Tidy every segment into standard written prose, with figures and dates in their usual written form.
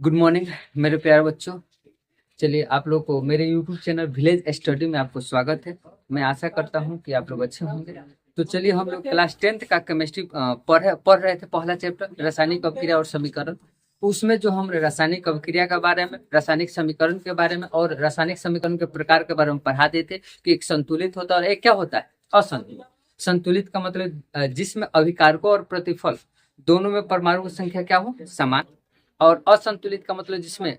Good morning मेरे प्यारे बच्चों। चलिए आप लोग को मेरे यूट्यूब चैनल विलेज स्टडी में आपको स्वागत है। मैं आशा करता हूं कि आप लोग अच्छे होंगे। तो चलिए हम लोग क्लास 10th का केमिस्ट्री पढ़ रहे थे। पहला चैप्टर रासायनिक अभिक्रिया और समीकरण। उसमें जो हम रासायनिक अभिक्रिया के बारे में, रासायनिक समीकरण के बारे में और रासायनिक समीकरण के प्रकार के बारे में पढ़ा देते कि एक संतुलित होता है और एक क्या होता है, असंतुलित। संतुलित का मतलब जिसमें अभिकारकों और प्रतिफल दोनों में परमाणु की संख्या क्या हो, समान। और असंतुलित का मतलब जिसमें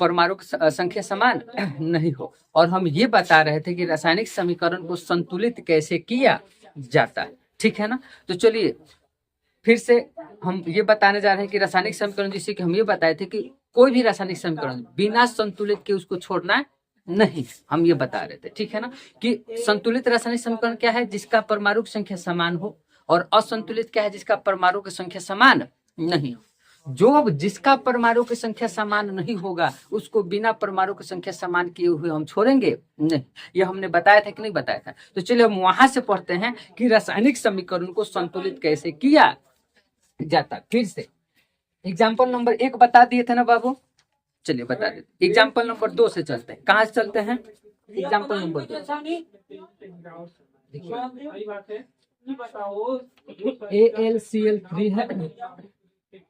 परमाणु की संख्या समान नहीं हो। और हम ये बता रहे थे कि रासायनिक समीकरण को संतुलित कैसे किया जाता है, ठीक है ना। तो चलिए फिर से हम ये बताने जा रहे हैं कि रासायनिक समीकरण, जिससे कि हम ये बताए थे कि कोई भी रासायनिक समीकरण बिना संतुलित के उसको छोड़ना नहीं, हम ये बता रहे थे, ठीक है ना। कि संतुलित रासायनिक समीकरण क्या है, जिसका परमाणु की संख्या समान हो। और असंतुलित क्या है, जिसका परमाणु की संख्या समान नहीं हो। जो जिसका परमाणु की संख्या समान नहीं होगा उसको बिना परमाणु की संख्या समान किए हुए हम छोड़ेंगे नहीं। ये हमने बताया था कि नहीं बताया था। तो चलिए हम वहां से पढ़ते हैं कि रासायनिक समीकरण को संतुलित कैसे किया जाता। फिर से एग्जाम्पल नंबर 1 बता दिए थे ना बाबू, चलिए बता देते। एग्जाम्पल नंबर 2 से चलते हैं। कहाँ से चलते हैं? एग्जाम्पल नंबर 2 AlCl3 है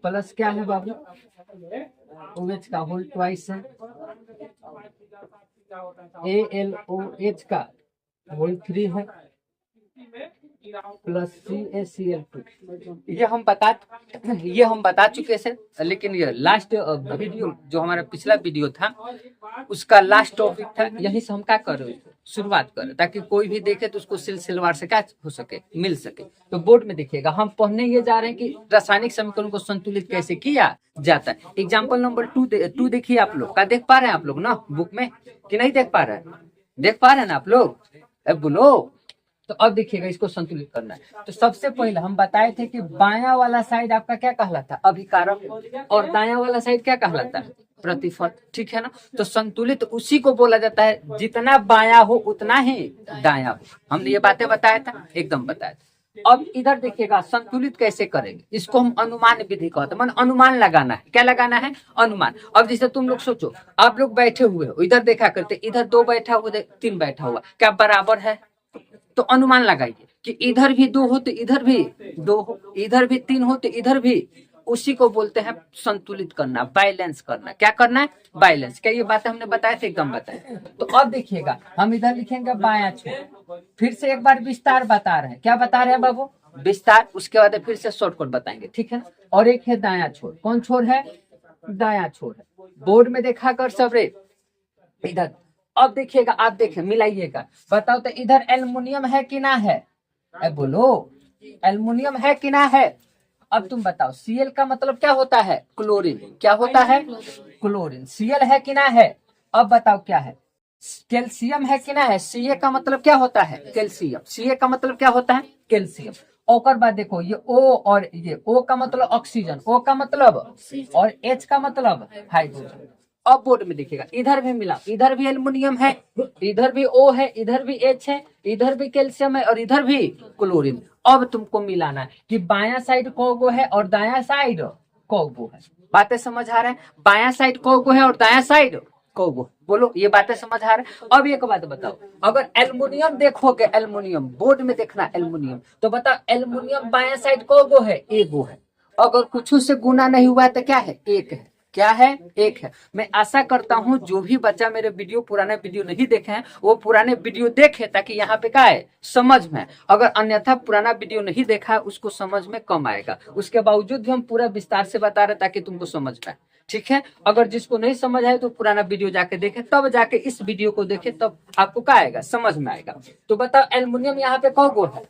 प्लस क्या है बाबू, OH का होल ट्वाइस है, AlOH का होल 3 है प्लस CaCl2। ये हम बता चुके थे। लेकिन ये लास्ट वीडियो जो हमारा पिछला वीडियो था उसका लास्ट टॉपिक था। यहीं से हम क्या कर रहे हैं, शुरुआत करें, ताकि कोई भी देखे तो उसको सिलसिलेवार से क्या हो सके, मिल सके। तो बोर्ड में देखिएगा हम पढ़ने ये जा रहे हैं कि रासायनिक समीकरण को संतुलित कैसे किया जाता है। एग्जाम्पल नंबर 2 देखिए। आप लोग का देख पा रहे हैं आप लोग ना बुक में, कि नहीं देख पा रहे हैं? देख पा रहे हैं ना आप लोग? अब बोलो। तो अब देखिएगा इसको संतुलित करना है। तो सबसे पहले हम बताए थे कि बायां वाला साइड आपका क्या कहलाता है, अभिकारक, और दायां वाला साइड क्या कहलाता है, प्रतिफल, ठीक है ना। तो संतुलित उसी को बोला जाता है जितना बायां हो उतना ही दायां हो। हमने ये बातें बताया था, एकदम बताया था। अब इधर देखिएगा संतुलित कैसे करेंगे, इसको हम अनुमान विधि कहते हैं। अनुमान लगाना है, क्या लगाना है, अनुमान। अब जैसे तुम लोग सोचो, आप लोग बैठे हुए हो, इधर देखा करते, इधर 2 बैठा हुआ, 3 बैठा हुआ, क्या बराबर है? तो अनुमान लगाइए कि इधर भी 2 हो तो इधर भी 2 हो, इधर भी 3 हो तो इधर भी। उसी को बोलते हैं संतुलित करना, बैलेंस करना। क्या करना है, बैलेंस। क्या ये बात हमने बताया था, एकदम बताया। तो अब देखिएगा हम इधर लिखेंगे बायां छोर। फिर से एक बार विस्तार बता रहे हैं। क्या बता रहे हैं बाबू, विस्तार। उसके बाद फिर से शॉर्टकट बताएंगे, ठीक है ना। और एक है दायां छोर। कौन छोर है, दायां छोर है। बोर्ड में देखा कर सब रे इधर। अब देखिएगा, आप देखिए मिलाइएगा, बताओ तो इधर एल्युमिनियम है कि ना है, बोलो एल्युमिनियम है कि ना है। अब तुम बताओ Cl का मतलब क्या होता है, क्लोरीन। क्या होता है, क्लोरीन। Cl है कि ना है। अब बताओ क्या है, कैल्शियम है कि ना है। Ca का मतलब क्या होता है, कैल्शियम। Ca का मतलब क्या होता है, कैल्शियम। और बाद देखो ये O, और ये O का मतलब ऑक्सीजन, O का मतलब, और H का मतलब हाइड्रोजन। अब बोर्ड में देखिएगा इधर भी मिला, इधर भी एल्युमिनियम है, इधर भी O है, इधर भी H है, इधर भी कैल्शियम है और इधर भी क्लोरीन। अब तुमको मिलाना है कि बायां साइड कौगो है और दायां साइड कौगो है। बातें समझ आ रहा है, बायां साइड कौगो है और दायां साइड कौगो। बोलो ये बातें समझ आ रहा है। अब एक बात बताओ, अगर एल्युमिनियम देखोगे, एल्युमिनियम बोर्ड में देखना एल्युमिनियम, तो बताओ एल्युमिनियम बायां साइड कौगो है, एगो है। अगर कुछ से गुना नहीं हुआ है तो क्या है, एक है। क्या है, एक है। मैं आशा करता हूं जो भी बच्चा मेरे वीडियो, पुराने वीडियो नहीं देखे हैं वो पुराने वीडियो देखे, ताकि यहाँ पे क्या है, समझ में। अगर अन्यथा पुराना वीडियो नहीं देखा है उसको समझ में कम आएगा। उसके बावजूद भी हम पूरा विस्तार से बता रहे ताकि तुमको समझ पाए, ठीक है। अगर जिसको नहीं समझ आए तो पुराना वीडियो जाके देखे, तब जाके इस वीडियो को देखे, तब आपको क्या आएगा, समझ में आएगा। तो बताओ एल्युमिनियम यहाँ पे कौगो है,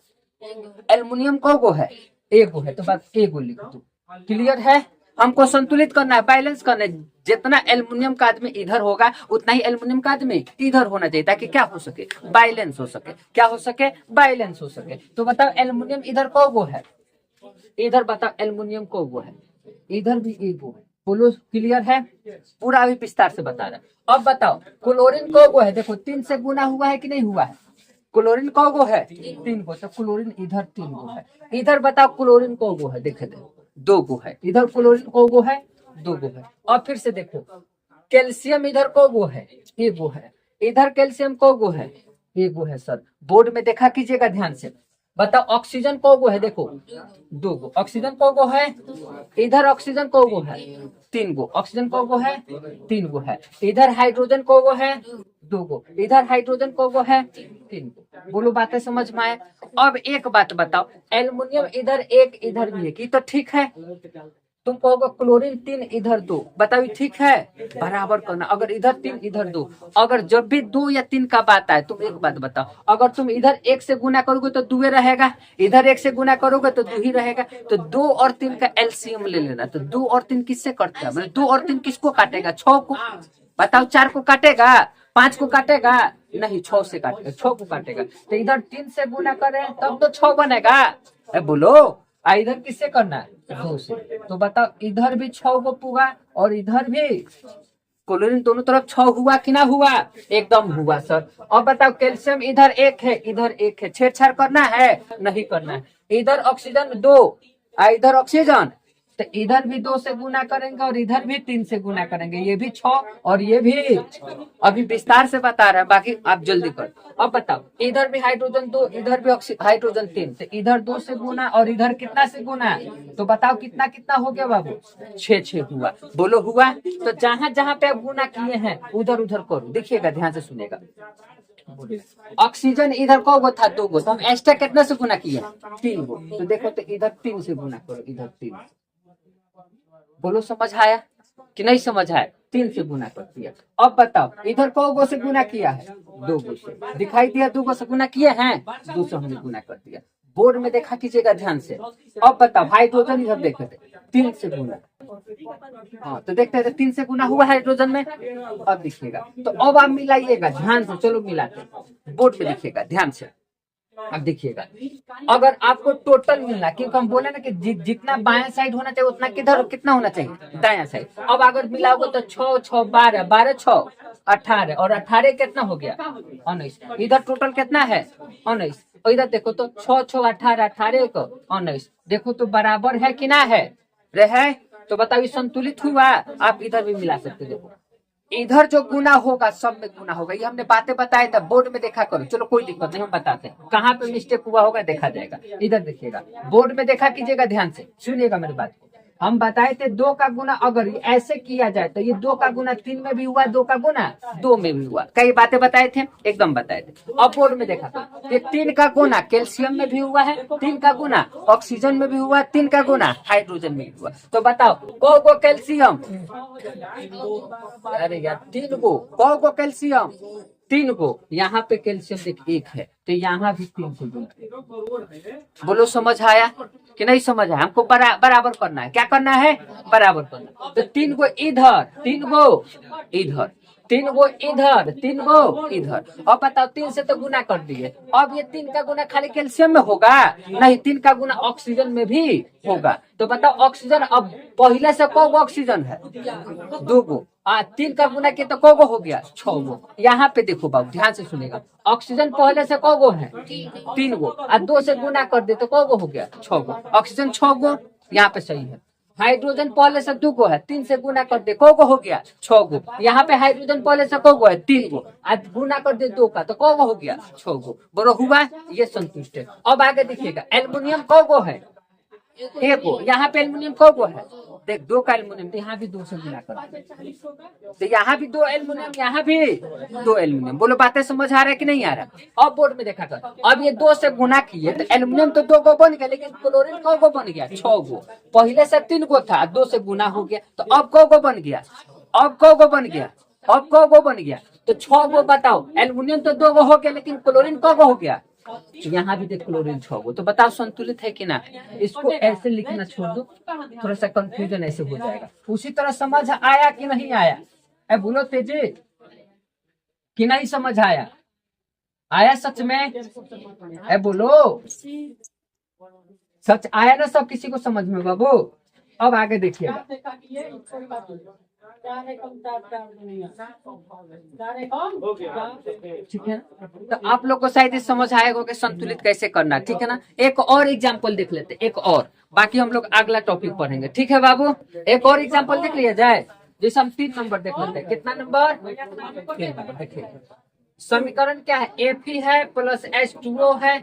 एल्युमिनियम कौगो है, एगो है। तो बात एगो लिख दो, क्लियर है। हमको संतुलित करना है, बैलेंस करना है। जितना एल्युमिनियम का आदमी इधर होगा उतना ही एल्युमिनियम का आदमी इधर होना चाहिए, ताकि क्या हो सके, बैलेंस हो सके। क्या हो सके, बैलेंस हो सके। तो बताओ एल्युमिनियम इधर कौगो है, इधर बताओ एल्युमिनियम कौगो है, इधर भी एगो है। बोलो क्लियर है, पूरा अभी विस्तार से बता रहा है। अब बताओ क्लोरीन कौगो है, देखो 3 से गुना हुआ है कि नहीं हुआ है। क्लोरीन कौगो है, 3 गो। तो क्लोरीन इधर 3 गो है। इधर बताओ क्लोरीन कौगो है, देखे दे 2 गो है। इधर क्लोरीन कौगो है, दो गो है। और फिर से देखो कैल्शियम इधर को गो है, ये गो है, इधर कैल्शियम को गो है, ये गो है सर। बोर्ड में देखा कीजिएगा ध्यान से। बताओ ऑक्सीजन को गो है, देखो दो गो ऑक्सीजन को गो है, इधर ऑक्सीजन को गो है तीन गो, ऑक्सीजन को गो है तीन गो है, इधर हाइड्रोजन को गो है दो गो, इधर हाइड्रोजन को गो है तीन गो। बोलो बातें समझ में आए। अब एक बात बताओ, एल्युमिनियम इधर एक इधर भी एक, ये तो ठीक है। तुम कहोगे क्लोरीन तीन इधर दो, बताओ ठीक है, बराबर करना। अगर इधर तीन इधर दो, अगर जब भी दो या तीन का बात आए, तुम एक बात बताओ, अगर तुम इधर एक से गुना करोगे तो दो रहेगा, इधर एक से गुना करोगे तो दो ही रहेगा। तो दो और तीन का एलसीएम ले लेना। तो दो और तीन किससे कटता है, मतलब दो और तीन किसको काटेगा, छह को। बताओ चार को काटेगा, पांच को काटेगा, नहीं छह से काटेगा, छह को काटेगा। तो इधर तीन से गुना करें तब तो छह बनेगा। बोलो इधर किससे करना है, दो से। तो बताओ इधर भी छह को पुगा और इधर भी क्लोरीन, दोनों तरफ छह हुआ कि ना हुआ, एकदम हुआ सर। अब बताओ कैल्शियम इधर एक है इधर एक है, छेड़छाड़ करना है, नहीं करना है। इधर ऑक्सीजन दो, इधर ऑक्सीजन, तो इधर भी दो से गुना करेंगे और इधर भी तीन से गुना करेंगे, ये भी छह और ये भी। अभी विस्तार से बता रहे हैं, बाकी आप जल्दी कर। अब बताओ इधर भी हाइड्रोजन दो, इधर भी हाइड्रोजन तीन, तो इधर दो से गुना और इधर कितना से गुना, तो बताओ कितना कितना हो गया बाबू, छह छह हुआ। बोलो हुआ। तो जहां जहां पे आप गुना किए हैं उधर उधर करो, देखिएगा ध्यान से सुनेगा। ऑक्सीजन इधर को गो था दो गो, तो हम एक्स्ट्रा कितना से गुना किए, तीन गो। तो देखो तो इधर तीन से गुना करो, इधर तीन। बोलो समझ आया कि नहीं समझ आया, तीन से गुना कर दिया। अब बताओ इधर को गो से गुना किया है, दो गो से, दिखाई दिया दो गो से गुना किए हैं, दो से हमने गुना कर दिया। बोर्ड में देखा कीजिएगा ध्यान से। अब बताओ हाइड्रोजन इधर देखे थे, तीन से गुना, हाँ तो देखते थे तीन से गुना हुआ हाइड्रोजन में। अब दिखिएगा, तो अब आप मिलाइएगा ध्यान से, चलो मिलाते, बोर्ड में दिखिएगा ध्यान से। अब देखिएगा, अगर आपको टोटल मिलना, क्योंकि हम बोले ना कि जितना बायां साइड होना चाहिए उतना किधर कितना होना चाहिए, दायां साइड। अब अगर मिलाओगे तो छह छह बारह, बारह छह 18, और 18 कितना हो गया 19। इधर टोटल कितना है 19, और इधर देखो तो छह छह 18, 18 को 19, देखो तो बराबर है कि ना है, रहे। तो बताइए संतुलित हुआ। आप इधर भी मिला सकते, देखो इधर जो गुना होगा सब में गुना होगा। ये हमने बातें बताए था, बोर्ड में देखा करो, चलो कोई दिक्कत नहीं, हम बताते हैं कहाँ पे मिस्टेक हुआ होगा, देखा जाएगा। इधर देखिएगा, बोर्ड में देखा कीजिएगा ध्यान से, सुनिएगा मेरी बात को। हम बताए थे दो का गुना अगर ऐसे किया जाए तो ये दो का गुना तीन में भी हुआ, दो का गुना दो में भी हुआ, कई बातें बताए थे, एकदम बताए थे। अब बोर्ड में देखा था ये तीन का गुना कैल्शियम में भी हुआ है, तीन का गुना ऑक्सीजन में भी हुआ, तीन का गुना हाइड्रोजन में भी हुआ। तो बताओ को कैल्शियम, अरे यार तीन को कैल्शियम, तीन को, यहाँ पे कैल्शियम देख एक है, तो यहाँ भी तीन से गुना। बोलो समझ आया कि नहीं समझ आया। हमको बराबर करना है, क्या करना है, बराबर करना। तो तीन गो इधर, तीन गो इधर, तीन गो इधर, तीन गो इधर। अब बताओ तीन से तो गुना कर दिए, अब ये तीन का गुना खाली कैल्शियम में होगा, नहीं तीन का गुना ऑक्सीजन में भी होगा। तो बताओ ऑक्सीजन अब पहले से को ऑक्सीजन है, दो गो, तीन का गुना किया तो को गो हो गया, छह गो। यहाँ पे देखो बाबू ध्यान से सुनेगा, ऑक्सीजन पहले से को गो है, तीन गो, और दो से गुना कर दे तो को गो हो गया, छह गो। ऑक्सीजन छह गो, यहाँ पे सही है। हाइड्रोजन पहले से दो गो है, तीन से गुना कर दे को गो हो गया, छह गो। यहाँ पे हाइड्रोजन पहले से को गो है, तीन गो, आज गुना कर दे दो का तो को गो हो गया, छह गो। बरो हुआ, ये संतुष्ट है। अब आगे देखिएगा, एल्युमिनियम को गो है, एक गो, यहाँ पे एल्युमिनियम को गो है, देख दो का एल्युमिनियम, तो यहाँ भी दो से गुना कर, तो यहाँ भी दो एल्युमिनियम, यहाँ भी दो एल्युमिनियम। बोलो बातें समझ आ रहा है कि नहीं आ रहा। अब बोर्ड में देखा कर, अब ये दो से गुना किए तो एल्युमिनियम तो दो गो बन गया, लेकिन क्लोरीन को गो बन गया, छह गो। पहले से तीन गो था, दो से गुना हो गया, तो अब को गो बन गया, अब को गो बन गया, अब को गो बन गया, तो छह गो। बताओ एल्युमिनियम तो दो गो हो गया, लेकिन क्लोरीन को गो हो गया, यहाँ भी देख क्लोरीन छह गो। तो बताओ संतुलित है कि ना। इसको ऐसे लिखना छोड़ दो, थोड़ा सा कंफ्यूजन ऐसे हो जाएगा। उसी तरह समझ आया कि नहीं आया, ए बोलो तेजी कि नहीं समझ आया, आया सच में, ए बोलो सच आया ना सब किसी को समझ में बाबू। अब आगे देखिए, ठीक है ना। तो आप लोग को शायद ये समझ आएगा कि संतुलित कैसे करना, ठीक है ना। एक और एग्जाम्पल देख लेते, एक और, बाकी हम लोग अगला टॉपिक पढ़ेंगे, ठीक है बाबू। एक और एग्जाम्पल देख लिया जाए, जैसे हम 3 नंबर देख लेते हैं। कितना नंबर? 3 नंबर। देखिए समीकरण क्या है, Fe है प्लस H2O है,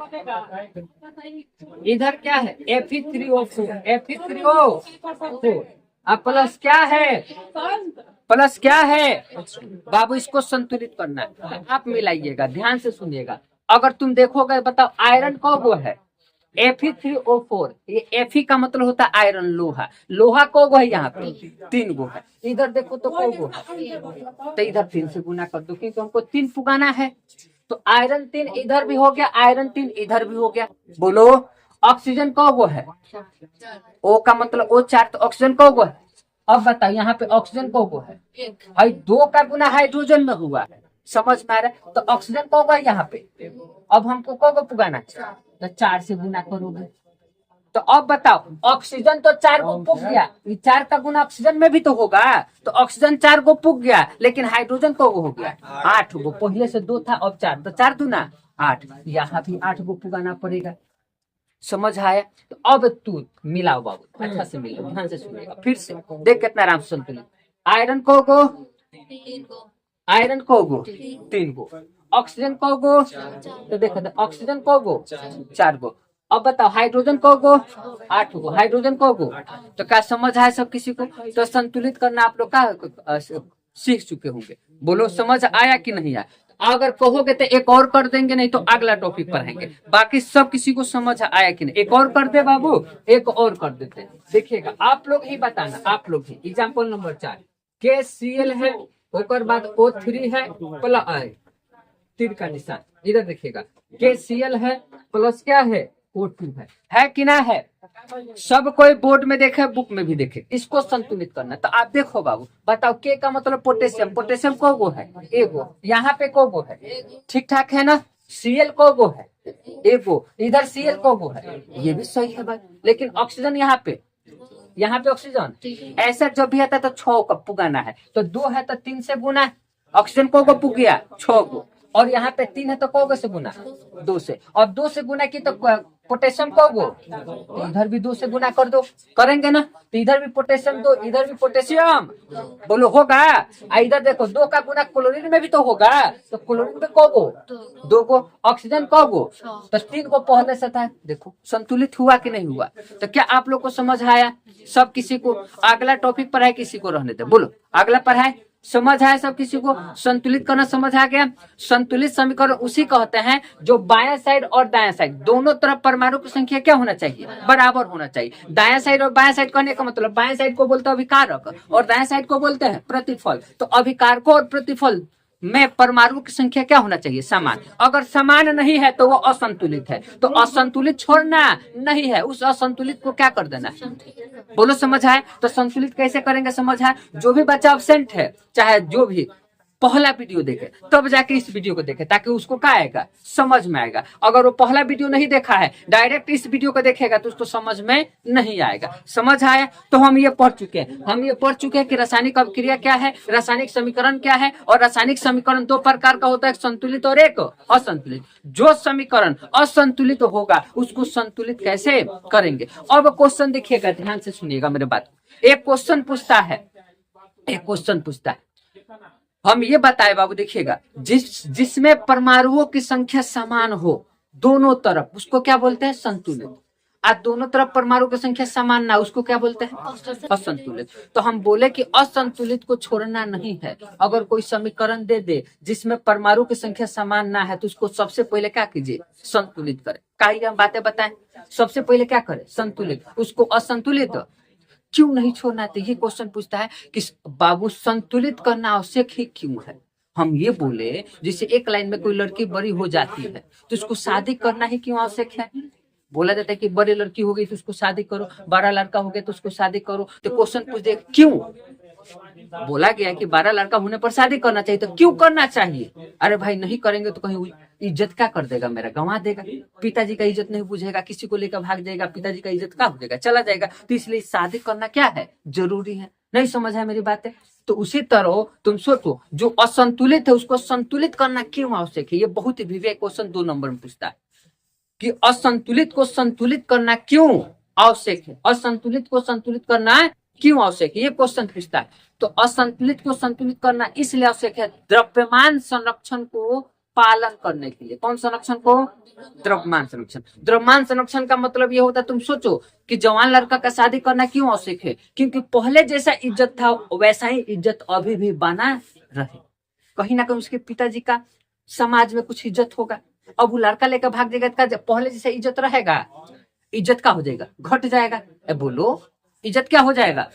इधर क्या है Fe3O4, Fe3O4 अब प्लस क्या है, प्लस क्या है बाबू, इसको संतुलित करना है। आप मिलाइएगा, ध्यान से सुनिएगा। अगर तुम देखोगे, बताओ आयरन कौन वो है, Fe3O4, ये Fe का मतलब होता है आयरन, लोहा। लोहा को गो है यहाँ पे 3 गो है, इधर देखो तो को गो है, तो इधर 3 से गुना कर दो क्योंकि हमको 3 पुगाना है। तो आयरन 3 इधर भी हो गया, आयरन 3 इधर भी हो गया। बोलो ऑक्सीजन को गो है, O का मतलब O4, तो ऑक्सीजन को गो है। अब बताओ यहाँ पे ऑक्सीजन को गो है, भाई 2 का गुना हाइड्रोजन में हुआ है, समझ में आ रहा है। तो ऑक्सीजन को गो यहाँ पे, अब हमको को गो पुगाना, तो 4 से गुना करोगे। तो अब बताओ ऑक्सीजन तो 4 को पुग गया, ये 4 का गुना ऑक्सीजन में भी तो होगा, तो ऑक्सीजन 4 को पुग गया, लेकिन हाइड्रोजन को हो गया 8 गो, पहले से 2 था अब 4, तो 4 दूना 8, यहाँ भी 8 गो पुगाना पड़ेगा। समझ आया। तो अब तू मिलाओ बाबू, अच्छा से मिलाओ, ध्यान से सुनिएगा फिर से, देख कितना आराम से संतुलित। आयरन को गो, आयरन को गो 3 गो, ऑक्सीजन को गो, तो देखो ऑक्सीजन को गो 4 गो। अब बताओ हाइड्रोजन को गो 8 गो, हाइड्रोजन को गो। तो क्या समझ आया सब किसी को? तो संतुलित करना आप लोग का सीख चुके होंगे। बोलो समझ आया कि नहीं आया? अगर कहोगे तो एक और कर देंगे, नहीं तो अगला टॉपिक पढ़ेंगे। बाकी सब किसी को समझ आया कि नहीं? एक और कर दे बाबू, एक और कर देते। देखिएगा आप लोग ही बताना, आप लोग ही। एग्जाम्पल नंबर 4, KCl है, ओकर बाद O3 है प्लस तीर का निशान, इधर देखिएगा KCl है प्लस क्या है O2 है कि ना है? सब कोई बोर्ड में देखे, बुक में भी देखे। इसको संतुलित करना, तो आप देखो बाबू, बताओ के का मतलब पोटेशियम, पोटेशियम को गो है एगो, यहाँ पे को गो है, ठीक ठाक है ना। Cl को गो है एगो, इधर Cl को गो है, ये भी सही है भाई। लेकिन ऑक्सीजन यहाँ पे ऑक्सीजन ऐसा जब भी आता है तो 6 का पुगाना है, तो 2 है तो 3 से गुना, ऑक्सीजन को गो पुग गया 6 गो, और यहाँ पे 3 है तो को गो से गुना 2 से, और 2 से गुना की तो पोटेशियम को गो, तो इधर भी 2 से गुना कर दो, करेंगे ना। तो इधर भी पोटेशियम 2, इधर भी पोटेशियम, बोलो होगा। इधर देखो 2 का गुना क्लोरीन में भी तो होगा, तो क्लोरीन में को गो 2 गो, ऑक्सीजन को गो, तो 3 को पहले से था। देखो संतुलित हुआ कि नहीं हुआ? तो क्या आप लोग को समझ आया सब किसी को? अगला टॉपिक पढ़ाए किसी को रहने दे, बोलो अगला पढ़ाए। समझ आया सब किसी को? संतुलित करना समझ आ गया। संतुलित समीकरण उसी कहते हैं जो बायां साइड और दायां साइड दोनों तरफ परमाणु की संख्या क्या होना चाहिए? बराबर होना चाहिए। दायां साइड और बायां साइड कहने का मतलब, बायां साइड को बोलते हैं अभिकारक और दायां साइड को बोलते हैं प्रतिफल। तो अभिकारकों और प्रतिफल में परमाणु की संख्या क्या होना चाहिए? समान। अगर समान नहीं है तो वो असंतुलित है। तो असंतुलित छोड़ना नहीं है, उस असंतुलित को क्या कर देना? बोलो समझ आए? तो संतुलित कैसे करेंगे समझ आए? जो भी बच्चा अब्सेंट है, चाहे जो भी, पहला वीडियो देखे तब जाके इस वीडियो को देखे, ताकि उसको क्या आएगा? समझ में आएगा। अगर वो पहला वीडियो नहीं देखा है, डायरेक्ट इस वीडियो को देखेगा तो उसको समझ में नहीं आएगा। समझ आया? तो हम ये पढ़ चुके हैं, कि रासायनिक अभिक्रिया क्या है, रासायनिक समीकरण क्या है, और रासायनिक समीकरण 2 प्रकार का होता है, एक संतुलित और एक असंतुलित। जो समीकरण असंतुलित होगा उसको संतुलित कैसे करेंगे? अब क्वेश्चन देखिएगा, ध्यान से सुनिएगा मेरे बात। एक क्वेश्चन पूछता है, हम ये बताए बाबू, देखिएगा, जिसमें परमाणुओं की संख्या समान हो दोनों तरफ, उसको क्या बोलते हैं? संतुलित। आज दोनों तरफ परमाणु की संख्या समान ना, उसको क्या बोलते हैं? असंतुलित। तो हम बोले कि असंतुलित को छोड़ना नहीं है। अगर कोई समीकरण दे दे जिसमें परमाणु की संख्या समान ना है, तो उसको सबसे पहले क्या कीजिए? संतुलित करें। कई हम बातें बताएं, सबसे पहले क्या करें? संतुलित। उसको असंतुलित क्यों नहीं छोड़ना? तो ये क्वेश्चन पूछता है कि बाबू संतुलित करना आवश्यक ही क्यों है? हम ये बोले जैसे एक लाइन में कोई लड़की बड़ी हो जाती है तो उसको शादी करना ही क्यों आवश्यक है? बोला जाता है कि बड़ी लड़की हो गई तो उसको शादी करो, बड़ा लड़का हो गया तो उसको शादी करो। तो क्वेश्चन पूछ दे क्यों? बोला गया कि 12 लड़का होने पर शादी करना चाहिए, तो क्यों करना चाहिए? अरे भाई नहीं करेंगे तो कहीं इज्जत क्या कर देगा, मेरा गंवा देगा, पिताजी का इज्जत नहीं बुझेगा, किसी को लेकर भाग जाएगा, पिताजी का इज्जत क्या हो जाएगा, चला जाएगा। तो इसलिए शादी करना क्या है, जरूरी है। नहीं समझ है मेरी बातें? तो उसी तरह तुम सोचो, जो असंतुलित है उसको संतुलित करना क्यों आवश्यक है। ये बहुत ही विवेक क्वेश्चन 2 नंबर में पूछता है कि असंतुलित को संतुलित करना क्यों आवश्यक है, असंतुलित को संतुलित करना क्यों आवश्यक है, ये क्वेश्चन पूछता है। तो असंतुलित को संतुलित करना इसलिए आवश्यक है द्रव्यमान संरक्षण को पालन करने के लिए। कौन संरक्षण को? द्रव्यमान संरक्षण। द्रव्यमान संरक्षण का मतलब ये होता है, तुम सोचो कि जवान लड़का का शादी करना क्यों आवश्यक है, क्योंकि पहले जैसा इज्जत था वैसा ही इज्जत अभी भी बना रहे। कहीं ना कहीं उसके पिताजी का समाज में कुछ इज्जत होगा। अब वो लड़का लेकर भाग जाएगा, पहले जैसे इज्जत रहेगा, इज्जत का हो जाएगा, घट जाएगा। बोलो इज्जत क्या हो जाएगा,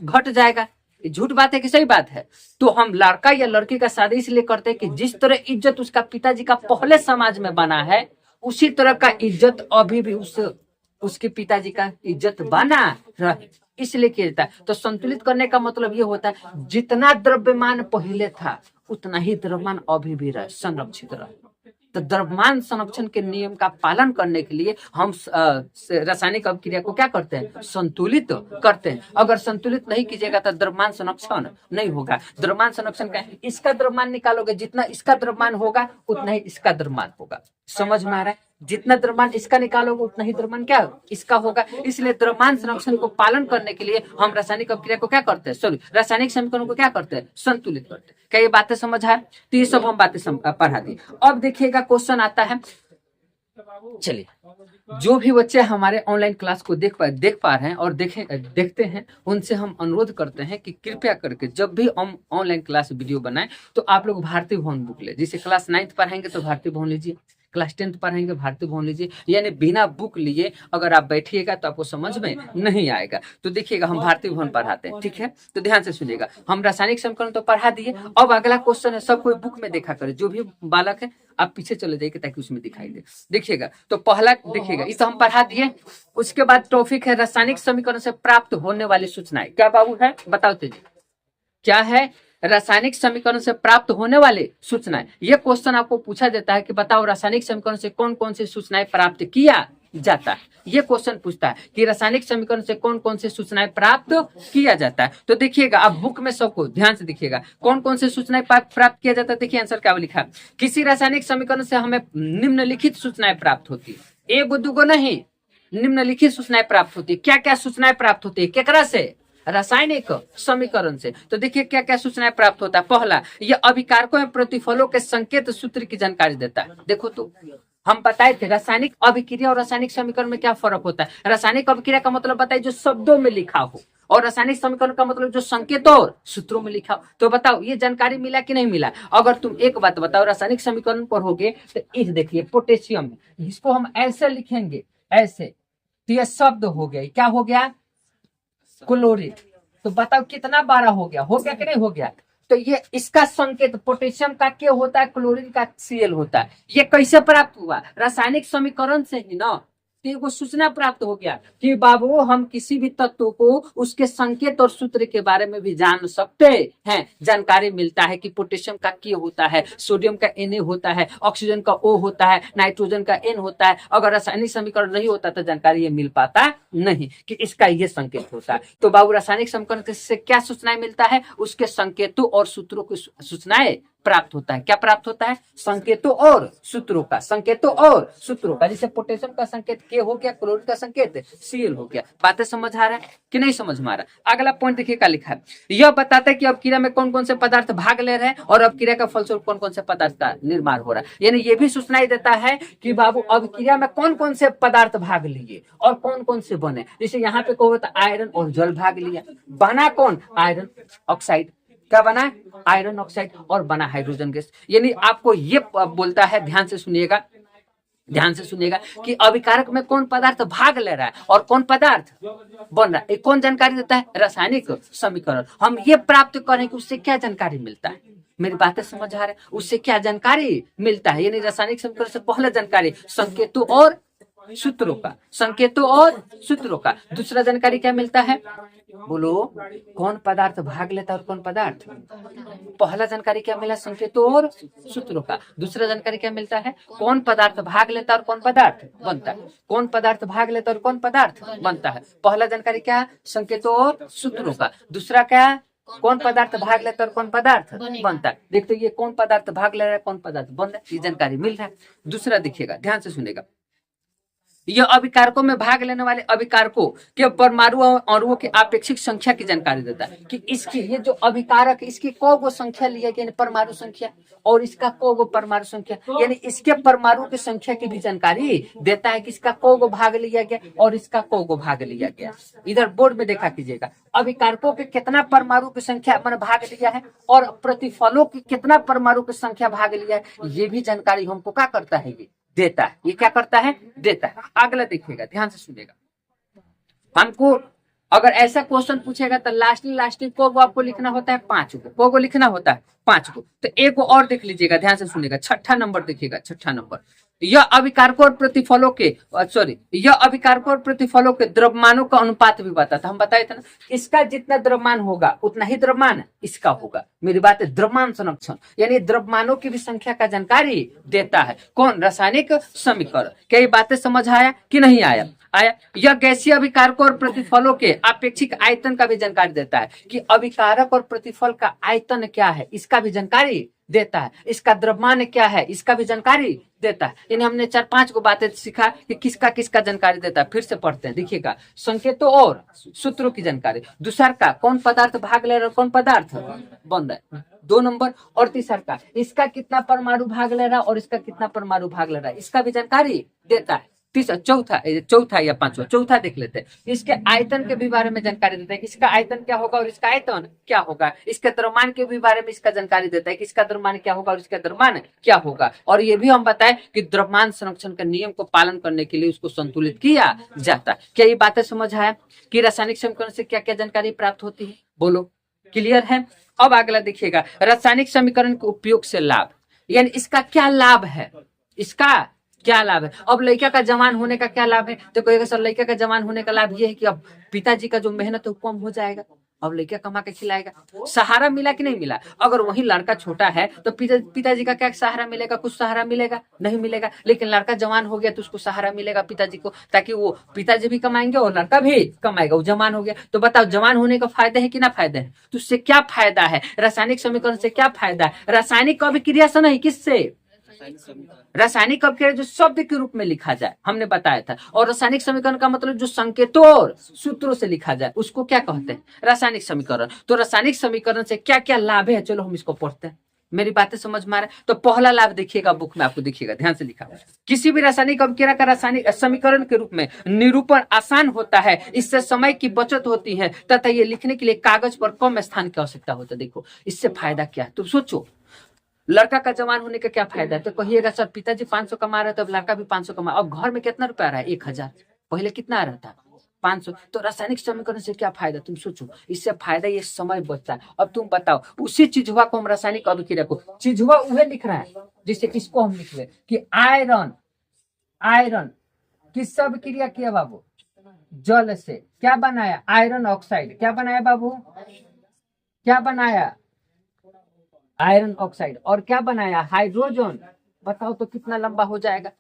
घट जाएगा। झूठ बात है कि सही बात है? तो हम लड़का या लड़की का शादी इसलिए करते हैं कि जिस तरह इज्जत उसका पिताजी का पहले समाज में बना है, उसी तरह का इज्जत अभी भी उसके पिताजी का इज्जत बना रहे, इसलिए किया जाता है। तो संतुलित करने का मतलब ये होता है जितना द्रव्यमान पहले था उतना ही द्रव्यमान अभी भी रहे, संरक्षित रहे। तो द्रव्यमान संरक्षण के नियम का पालन करने के लिए हम रासायनिक अभिक्रिया को क्या करते हैं, संतुलित करते हैं। अगर संतुलित नहीं कीजिएगा तो द्रव्यमान संरक्षण नहीं होगा। द्रव्यमान संरक्षण का इसका द्रव्यमान निकालोगे, जितना इसका द्रव्यमान होगा उतना ही इसका द्रव्यमान होगा। समझ में आ रहा है? जितना द्रव्यमान इसका निकालोगे उतना ही द्रव्यमान क्या इसका होगा। इसलिए द्रव्यमान संरक्षण को पालन करने के लिए हम रासायनिक अभिक्रिया को क्या करते हैं, सॉरी रासायनिक समीकरण को क्या करते हैं, संतुलित करते हैं। क्या ये बातें समझ आए? तो ये सब हम बातें पढ़ा दी। अब देखिएगा क्वेश्चन आता है। चलिए, जो भी बच्चे हमारे ऑनलाइन क्लास को देख पा रहे हैं और देखते हैं, उनसे हम अनुरोध करते हैं कि कृपया करके जब भी हम ऑनलाइन क्लास वीडियो बनाएं तो आप लोग भारतीय भवन बुक ले। जैसे क्लास 9th पढ़ाएंगे तो भारतीय भवन लीजिए, क्लास 10th पढ़ाएंगे भारतीय भवन लीजिए। यानी बिना बुक लिए अगर आप बैठिएगा तो आपको समझ में नहीं आएगा। तो देखिएगा हम भारतीय भवन पढ़ाते हैं, ठीक है? तो ध्यान से सुनिएगा। हम रासायनिक समीकरण तो पढ़ा दिए। अब अगला क्वेश्चन है, सब कोई बुक में देखा करे, जो भी बालक है आप पीछे चले जाइए ताकि उसमें दिखाई दे। देखिएगा, तो पहला देखिएगा, इसे हम पढ़ा दिए। उसके बाद टॉपिक है रासायनिक समीकरण से प्राप्त होने वाली सूचनाएं। क्या बाबू है, बताओ तेजी, क्या है? रासायनिक समीकरण से प्राप्त होने वाले सूचनाएं। ये क्वेश्चन आपको पूछा जाता है कि बताओ रासायनिक समीकरण से कौन कौन सी सूचनाएं प्राप्त किया जाता है। ये क्वेश्चन पूछता है कि रासायनिक समीकरण से कौन कौन सी सूचनाएं प्राप्त किया जाता है। तो देखिएगा, आप बुक में सबको ध्यान से देखिएगा कौन कौन सी सूचनाएं प्राप्त किया जाता है। देखिए आंसर क्या लिखा, किसी रासायनिक समीकरण से हमें निम्नलिखित सूचनाएं प्राप्त होती है। एगो दूगो नहीं, निम्नलिखित सूचनाएं प्राप्त होती है। क्या क्या सूचनाएं प्राप्त होती है, केकरा से? रासायनिक समीकरण से। तो देखिए क्या क्या सूचनाएं प्राप्त होता है। पहला, यह अभिकारकों एवं प्रतिफलों के संकेत सूत्र की जानकारी देता है। देखो तो हम बताए थे रासायनिक अभिक्रिया और रासायनिक समीकरण में क्या फर्क होता है। रासायनिक अभिक्रिया का मतलब बताइए जो शब्दों में लिखा हो, और रासायनिक समीकरण का मतलब जो संकेतों और सूत्रों में लिखा हो। तो बताओ ये जानकारी मिला कि नहीं मिला? अगर तुम एक बात बताओ, रासायनिक समीकरण पढ़ोगे तो इस देखिए पोटेशियम, जिसको हम ऐसे लिखेंगे ऐसे, तो यह शब्द हो गया, क्या हो गया? क्लोरीन। तो बताओ कितना 12 हो गया कि नहीं हो गया? तो ये इसका संकेत पोटेशियम का क्या होता है, क्लोरीन का Cl होता है। ये कैसे प्राप्त हुआ? रासायनिक समीकरण से ही ना। तो एगो सूचना प्राप्त हो गया कि बाबू हम किसी भी तत्व को उसके संकेत और सूत्र के बारे में भी जान सकते हैं। जानकारी मिलता है कि पोटेशियम का K होता है, सोडियम का Na होता है, ऑक्सीजन का O होता है, नाइट्रोजन का N होता है। अगर रासायनिक समीकरण नहीं होता तो जानकारी ये मिल पाता नहीं कि इसका ये संकेत होता है। तो बाबू रासायनिक समीकरण से क्या सूचनाएं मिलता है? उसके संकेतों और सूत्रों की सूचनाएं प्राप्त होता है। क्या प्राप्त होता है? संकेतों और सूत्रों का, संकेतों और सूत्रों का। जैसे पोटेशियम का संकेत K हो गया, क्लोरीन का संकेत Cl हो गया। बातें समझ आ रहा है कि नहीं समझ में आ रहा? अगला पॉइंट देखिए क्या लिखा है। यह बताता है कि अपक्रिया में कौन कौन से पदार्थ भाग ले रहे हैं और अपक्रिया का फलस्वरूप कौन कौन से पदार्थ का निर्माण हो रहा है। यानी ये भी सूचनाएं देता है कि बाबू अपक्रिया में कौन कौन से पदार्थ भाग लिए और कौन कौन से बने। जैसे यहाँ पे कहो तो आयरन और जल भाग लिया, बना कौन? Iron oxide. क्या बना? Iron oxide. और बना हाइड्रोजन गैस। यानी आपको ये बोलता है, ध्यान से सुनिएगा, ध्यान से सुनिएगा कि अभिकारक में कौन पदार्थ भाग ले रहा है और कौन पदार्थ बन रहा है। कौन जानकारी देता है? रासायनिक समीकरण। हम ये प्राप्त करें कि उससे क्या जानकारी मिलता है। मेरी बातें समझ आ रहा है? उससे क्या जानकारी मिलता है। यानी रासायनिक समीकरण से पहले जानकारी संकेतों और सूत्रों का, संकेतों और सूत्रों का। दूसरा जानकारी क्या मिलता है, बोलो, कौन पदार्थ भाग लेता है और कौन पदार्थ। पहला जानकारी क्या मिला, संकेतों और सूत्रों का। दूसरा जानकारी क्या मिलता है, कौन पदार्थ भाग लेता है और कौन पदार्थ बनता है। कौन पदार्थ भाग लेता है और कौन पदार्थ बनता है। पहला जानकारी क्या, संकेतों और सूत्रों का। दूसरा क्या, कौन पदार्थ भाग लेता है और कौन पदार्थ बनता है। देखते ये कौन पदार्थ भाग ले रहा है, कौन पदार्थ बन रहा है, ये जानकारी मिल रहा है। दूसरा देखिएगा, ध्यान से सुनेगा, यह अभिकारकों में भाग लेने वाले अभिकारकों के परमाणु अणुओं की आपेक्षिक संख्या की जानकारी देता है कि इसकी, ये जो अभिकारक, इसकी को संख्या लिया गया, परमाणु संख्या, और इसका को परमाणु संख्या, यानी इसके परमाणु की संख्या की भी जानकारी देता है कि इसका को भाग लिया गया और इसका को भाग लिया गया। इधर बोर्ड में देखा कीजिएगा, अभिकारकों के कितना परमाणु की संख्या मैंने भाग लिया है और प्रतिफलों की कितना परमाणु की संख्या भाग लिया है, ये भी जानकारी हमको क्या करता है, ये देता है। ये क्या करता है, देता है। अगला देखिएगा, ध्यान से सुनेगा, हमको अगर ऐसा क्वेश्चन पूछेगा तो लास्ट को आपको लिखना होता है 5 को लिखना होता है 5 को। तो एक को और देख लीजिएगा, ध्यान से सुनेगा, छठा नंबर देखिएगा, छठा नंबर, यह अभिकारकों और प्रतिफलों के यह अभिकारकों और प्रतिफलों के द्रव्यमानों का अनुपात भी बताता। हम बताए थे ना, इसका जितना द्रव्यमान होगा उतना ही द्रव्यमान इसका होगा। मेरी बात है, द्रव्यमान संरक्षण यानी द्रव्यमानों की भी संख्या का जानकारी देता है कौन, रासायनिक समीकरण। क्या ये बातें समझ आया कि नहीं आया। यह गैसीय अभिकारकों और प्रतिफलों के अपेक्षिक आयतन का भी जानकारी देता है कि अभिकारक और प्रतिफल का आयतन क्या है, इसका भी जानकारी देता है। इसका द्रव्यमान क्या है, इसका भी जानकारी देता है। यानी हमने 4-5 को बातें सीखा कि किसका किसका जानकारी देता है। फिर से पढ़ते हैं, देखिएगा, संकेतों और सूत्रों की जानकारी। दूसरा का, कौन पदार्थ भाग ले रहा है, कौन पदार्थ बन रहा है, 2 नंबर। और तीसरा का, इसका कितना परमाणु भाग ले रहा है और इसका कितना परमाणु भाग ले रहा है, इसका भी जानकारी देता है। तीसरा, चौथा या पांचवा, चौथा देख लेते हैं, इसके आयतन के भी बारे में जानकारी देता है कि इसका आयतन क्या होगा और इसका आयतन क्या होगा। इसके द्रव्यमान के भी बारे में इसका जानकारी देता है कि इसका द्रव्यमान क्या होगा और इसका द्रव्यमान क्या होगा। और ये भी हम बताएं कि द्रव्यमान संरक्षण के नियम को पालन करने के लिए उसको संतुलित किया जाता है। क्या ये बातें समझ आया कि रासायनिक समीकरण से क्या क्या जानकारी प्राप्त होती है, बोलो, क्लियर है। अब अगला देखिएगा, रासायनिक समीकरण के उपयोग से लाभ, यानी इसका क्या लाभ है, इसका क्या लाभ है। अब लड़का का जवान होने का क्या लाभ है, तो कहेगा सर लड़का का जवान होने का लाभ ये है कि अब पिताजी का जो मेहनत है वो कम हो जाएगा, अब लड़का कमा के खिलाएगा। सहारा मिला कि नहीं मिला। अगर वही लड़का छोटा है तो पिताजी का क्या सहारा मिलेगा, कुछ सहारा मिलेगा नहीं मिलेगा। लेकिन लड़का जवान हो गया तो उसको सहारा मिलेगा पिताजी को, ताकि वो पिताजी भी कमाएंगे और लड़का भी कमाएगा। वो जवान हो गया तो बताओ जवान होने का फायदा है कि ना फायदा है। तो उससे क्या फायदा है, रासायनिक समीकरण से क्या फायदा है। रासायनिक अभिक्रिया से नहीं, किससे, रासायनिक अभिक्रिया जो शब्द के रूप में लिखा जाए, हमने बताया था। और रासायनिक समीकरण का मतलब जो संकेतों और सूत्रों से लिखा जाए उसको क्या कहते हैं, रासायनिक समीकरण। तो रासायनिक समीकरण से क्या क्या लाभ है, चलो हम इसको पढ़ते हैं। मेरी बातें समझ में आ रहा है। तो पहला लाभ देखिएगा, बुक में आपको देखिएगा, ध्यान से लिखा, किसी भी रासायनिक अभिक्रिया का रासायनिक समीकरण के रूप में निरूपण आसान होता है, इससे समय की बचत होती है तथा ये लिखने के लिए कागज पर कम स्थान की आवश्यकता होता है। देखो इससे फायदा क्या है, तुम सोचो, लड़का का जवान होने का क्या फायदा है। तो कहिएगा सर पिताजी 500 कमा रहे तो अब लड़का भी 500 कमा। अब घर में कितना रुपया आ रहा है, 1000, पहले कितना आ रहा था 500। तो रासायनिक समीकरण से क्या फायदा, तुम सोचो, इससे फायदा ये समय बचता है। अब तुम बताओ, उसी चीजवा को हम रासायनिक अभिक्रिया को, चीजवा वह लिख रहा है जिससे इसको हम लिख रहे कि आयरन किस अभिक्रिया किया बाबू, जल से क्या बनाया, आयरन ऑक्साइड। क्या बनाया बाबू, क्या बनाया, आयरन ऑक्साइड। और क्या बनाया, हाइड्रोजन। बताओ तो कितना लंबा हो जाएगा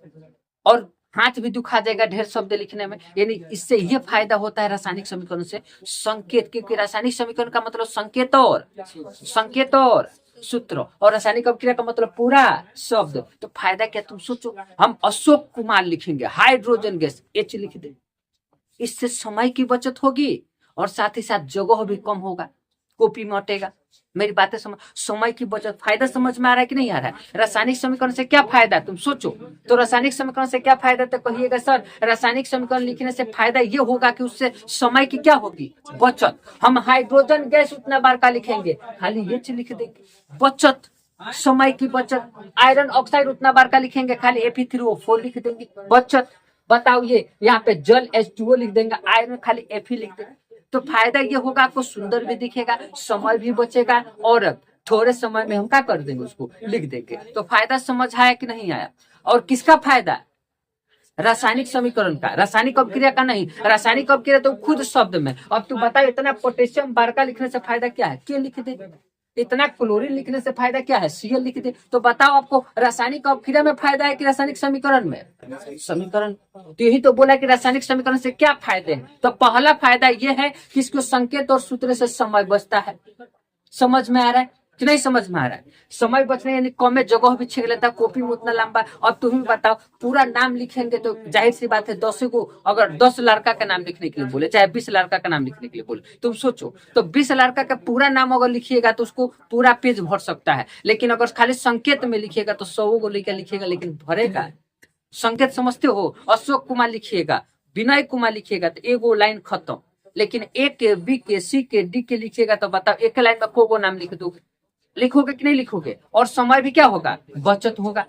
और हाथ भी दुखा जाएगा ढेर शब्द लिखने में। यानी इससे ये फायदा होता है रासायनिक समीकरण से, संकेत, क्योंकि रासायनिक समीकरण का मतलब संकेत और सूत्र, और रासायनिक अभिक्रिया का मतलब पूरा शब्द। तो फायदा क्या, तुम सोचो, हम अशोक कुमार लिखेंगे, हाइड्रोजन गैस H लिख दे, इससे समय की बचत होगी और साथ ही साथ जगह भी कम होगा, कॉपी में हटेगा। मेरी बातें समझ, समय की बचत, फायदा समझ में आ रहा है कि नहीं आ रहा है। रासायनिक समीकरण से क्या फायदा, तुम सोचो। तो रासायनिक समीकरण से क्या फायदा, तो कहिएगा सर रासायनिक समीकरण लिखने से फायदा ये होगा कि उससे समय की क्या होगी, बचत। हम हाइड्रोजन गैस उतना बार का लिखेंगे, खाली H लिख देंगे, बचत, समय की बचत। आयरन ऑक्साइड उतना बार का लिखेंगे, खाली Fe3O4 लिख देंगे, बचत। बताओ ये यहाँ पे जल H2O लिख देंगे, आयरन खाली Fe लिख देंगे। तो फायदा ये होगा, आपको सुंदर भी दिखेगा, समय भी बचेगा और थोड़े समय में हम क्या कर देंगे, उसको लिख देंगे। तो फायदा समझ आया कि नहीं आया। और किसका फायदा, रासायनिक समीकरण का, रासायनिक अपक्रिया का नहीं। रासायनिक अपक्रिया तो खुद शब्द में। अब तू बता, इतना पोटेशियम बारका लिखने से फायदा क्या है? के लिख दे। इतना क्लोरीन लिखने से फायदा क्या है? Cl लिख दे। तो बताओ आपको रासायनिक अपक्रिया में फायदा है कि रासायनिक समीकरण में? समीकरण। तो यही तो बोला कि रासायनिक समीकरण से क्या फायदे हैं। तो पहला फायदा यह है कि इसको संकेत और सूत्र से समय बचता है। समझ में आ रहा है कि नहीं? समझ में आ रहा है। समय बचने यानी कम में जगह भी छीन लेता, कॉपी में उतना लंबा। अब तुम बताओ, पूरा नाम लिखेंगे तो जाहिर सी बात है 10 को, अगर 10 लड़का का नाम लिखने के लिए बोले, चाहे 20 लड़का का नाम लिखने के लिए बोले, तुम सोचो तो 20 लड़का का पूरा नाम अगर लिखिएगा तो उसको पूरा पेज भर सकता है। लेकिन अगर खाली संकेत में लिखिएगा तो 100 को लेकर लिखिएगा, लेकिन भरेगा। संकेत समझते हो? अशोक कुमार लिखिएगा, विनय कुमार लिखिएगा तो एगो लाइन खत्म। लेकिन ए के, बी के, सी के, डी के लिखिएगा तो बताओ एक लाइन में को नाम लिख दोगे? लिखोगे कि नहीं लिखोगे? और समय भी क्या होगा? बचत होगा।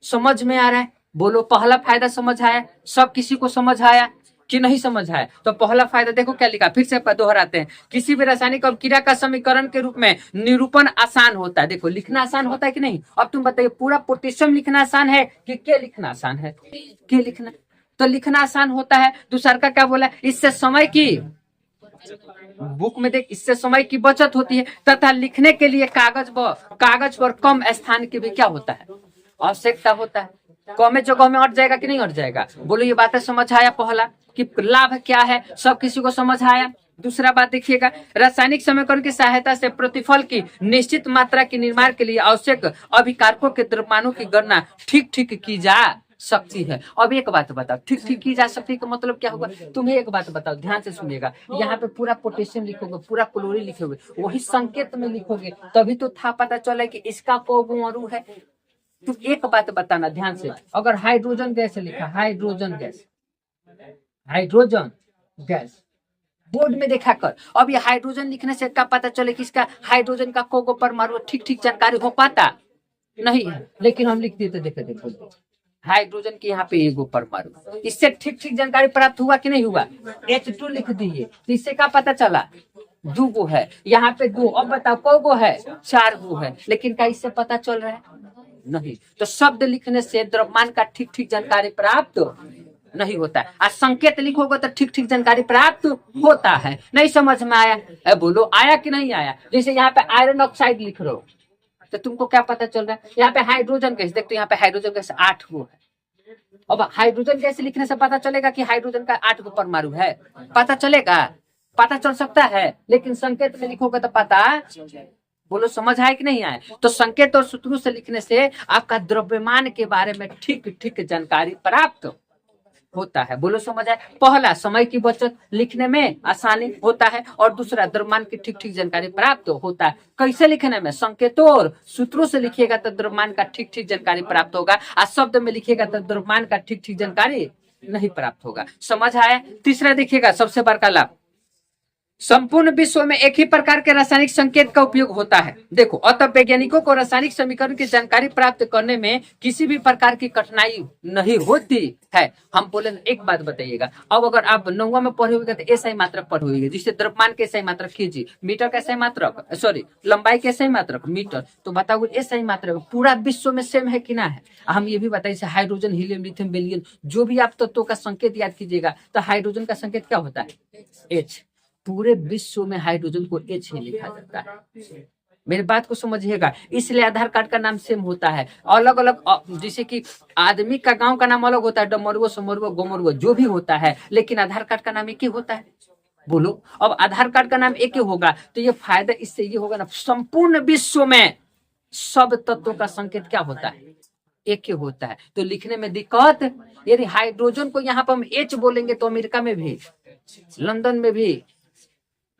समझ में आ रहा है? बोलो, पहला फायदा समझ आया? सब किसी को समझ आया कि नहीं समझ आया? तो पहला फायदा देखो क्या लिखा, फिर से दोहराते हैं। किसी भी रासायनिक अपक्रिया का समीकरण के रूप में निरूपण आसान होता है। देखो, लिखना आसान होता है कि नहीं? अब तुम बताइए, पूरा पोटेशियम लिखना आसान है कि के लिखना आसान है? के लिखना। तो लिखना आसान होता है। दूसरा का क्या बोला? इससे समय की, बुक में देख, इससे समय की बचत होती है तथा लिखने के लिए कागज पर कम स्थान की भी क्या होता है? आवश्यकता होता है। कम जगह में अट जाएगा कि नहीं अट जाएगा? बोलो, ये बातें समझ आया? पहला कि लाभ क्या है, सब किसी को समझ आया। दूसरा बात देखिएगा, रासायनिक समीकरण की सहायता से प्रतिफल की निश्चित मात्रा के निर्माण के लिए आवश्यक अभिकारकों के द्रव्यमानों की गणना ठीक ठीक की जा सकती है। अब एक बात बताओ, ठीक ठीक की जा सकती है का मतलब क्या होगा? तुम्हें एक बात बताओ, ध्यान से सुनिएगा। यहाँ पे पूरा पोटेशियम लिखोगे, पूरा क्लोरीन लिखोगे, वही संकेत में लिखोगे, तभी तो था पता चले कि इसका कौन अणु है। तुम एक बात बताना ध्यान से, अगर हाइड्रोजन गैस लिखा, hydrogen gas, hydrogen gas board में देखा कर। अब ये हाइड्रोजन लिखने से क्या पता चले कि इसका हाइड्रोजन का को परमाणु? ठीक ठीक जानकारी हो पाता नहीं है, लेकिन हम लिख देते। देखो देखो, हाइड्रोजन की यहाँ पे एगो परमाणु, इससे ठीक ठीक जानकारी प्राप्त हुआ कि नहीं हुआ? H2 लिख दिए तो इससे क्या पता चला? 2 गो है, यहाँ पे 2। अब बताओ को गो है? 4 गो है। लेकिन क्या इससे पता चल रहा है? नहीं। तो शब्द लिखने से द्रव्यमान का ठीक ठीक जानकारी प्राप्त नहीं होता है। आज संकेत लिखोगे तो ठीक ठीक जानकारी प्राप्त होता है। नहीं समझ में आया? बोलो, आया कि नहीं आया? जैसे यहाँ पे आयरन ऑक्साइड लिख रहे हो तो तुमको क्या पता चल रहा है? यहाँ पे हाइड्रोजन गैस, देखते यहाँ पे हाइड्रोजन गैस 8 गो है। अब हाइड्रोजन गैस लिखने से पता चलेगा कि हाइड्रोजन का 8 गो परमाणु है? पता चलेगा? पता चल सकता है, लेकिन संकेत में लिखोगे तो पता। बोलो, समझ आए कि नहीं आए? तो संकेत और सूत्रों से लिखने से आपका द्रव्यमान के बारे में ठीक ठीक जानकारी प्राप्त होता है। बोलो, समझ आए? पहला, समय की बचत, लिखने में आसानी होता है। और दूसरा, द्रव्यमान की ठीक ठीक जानकारी प्राप्त होता है। कैसे लिखने में? संकेतों और सूत्रों से लिखिएगा तो द्रव्यमान का ठीक ठीक जानकारी प्राप्त होगा, और शब्द में लिखिएगा तो द्रव्यमान का ठीक ठीक जानकारी नहीं प्राप्त होगा। समझ आया? तीसरा देखिएगा, सबसे बड़का लाभ, संपूर्ण विश्व में एक ही प्रकार के रासायनिक संकेत का उपयोग होता है। देखो, अतः वैज्ञानिकों को रासायनिक समीकरण की जानकारी प्राप्त करने में किसी भी प्रकार की कठिनाई नहीं होती है। हम बोले, एक बात बताइएगा, अब अगर आप 9वीं में पढ़े होगा तो SI मात्रक पढ़े होंगे, जिससे द्रव्यमान के SI मात्रक कीजिए, मीटर का SI मात्रक, सॉरी लंबाई के SI मात्रक मीटर, तो बताओ SI मात्रक पूरा विश्व में सेम है कि ना है? हम ये भी बताइए, हाइड्रोजन, हीलियम, लिथियम, बेरिलियम, जो भी आप तत्वों का संकेत याद कीजिएगा तो हाइड्रोजन का संकेत क्या होता है? H। पूरे विश्व में हाइड्रोजन को H ही लिखा जाता है। मेरी बात को समझिएगा, इसलिए आधार कार्ड का नाम सेम होता है। अलग अलग, जैसे कि आदमी का गांव का नाम अलग होता है, डमरुआ, समरुआ, गोमरुआ, जो भी होता है, लेकिन आधार कार्ड का नाम एक ही होता है। बोलो, अब आधार कार्ड का नाम एक ही होगा तो ये फायदा इससे ये होगा ना, संपूर्ण विश्व में सब तत्वों का संकेत क्या होता है? एक ही होता है। तो लिखने में दिक्कत, यदि हाइड्रोजन को यहाँ पर हम H बोलेंगे तो अमेरिका में भी, लंदन में भी,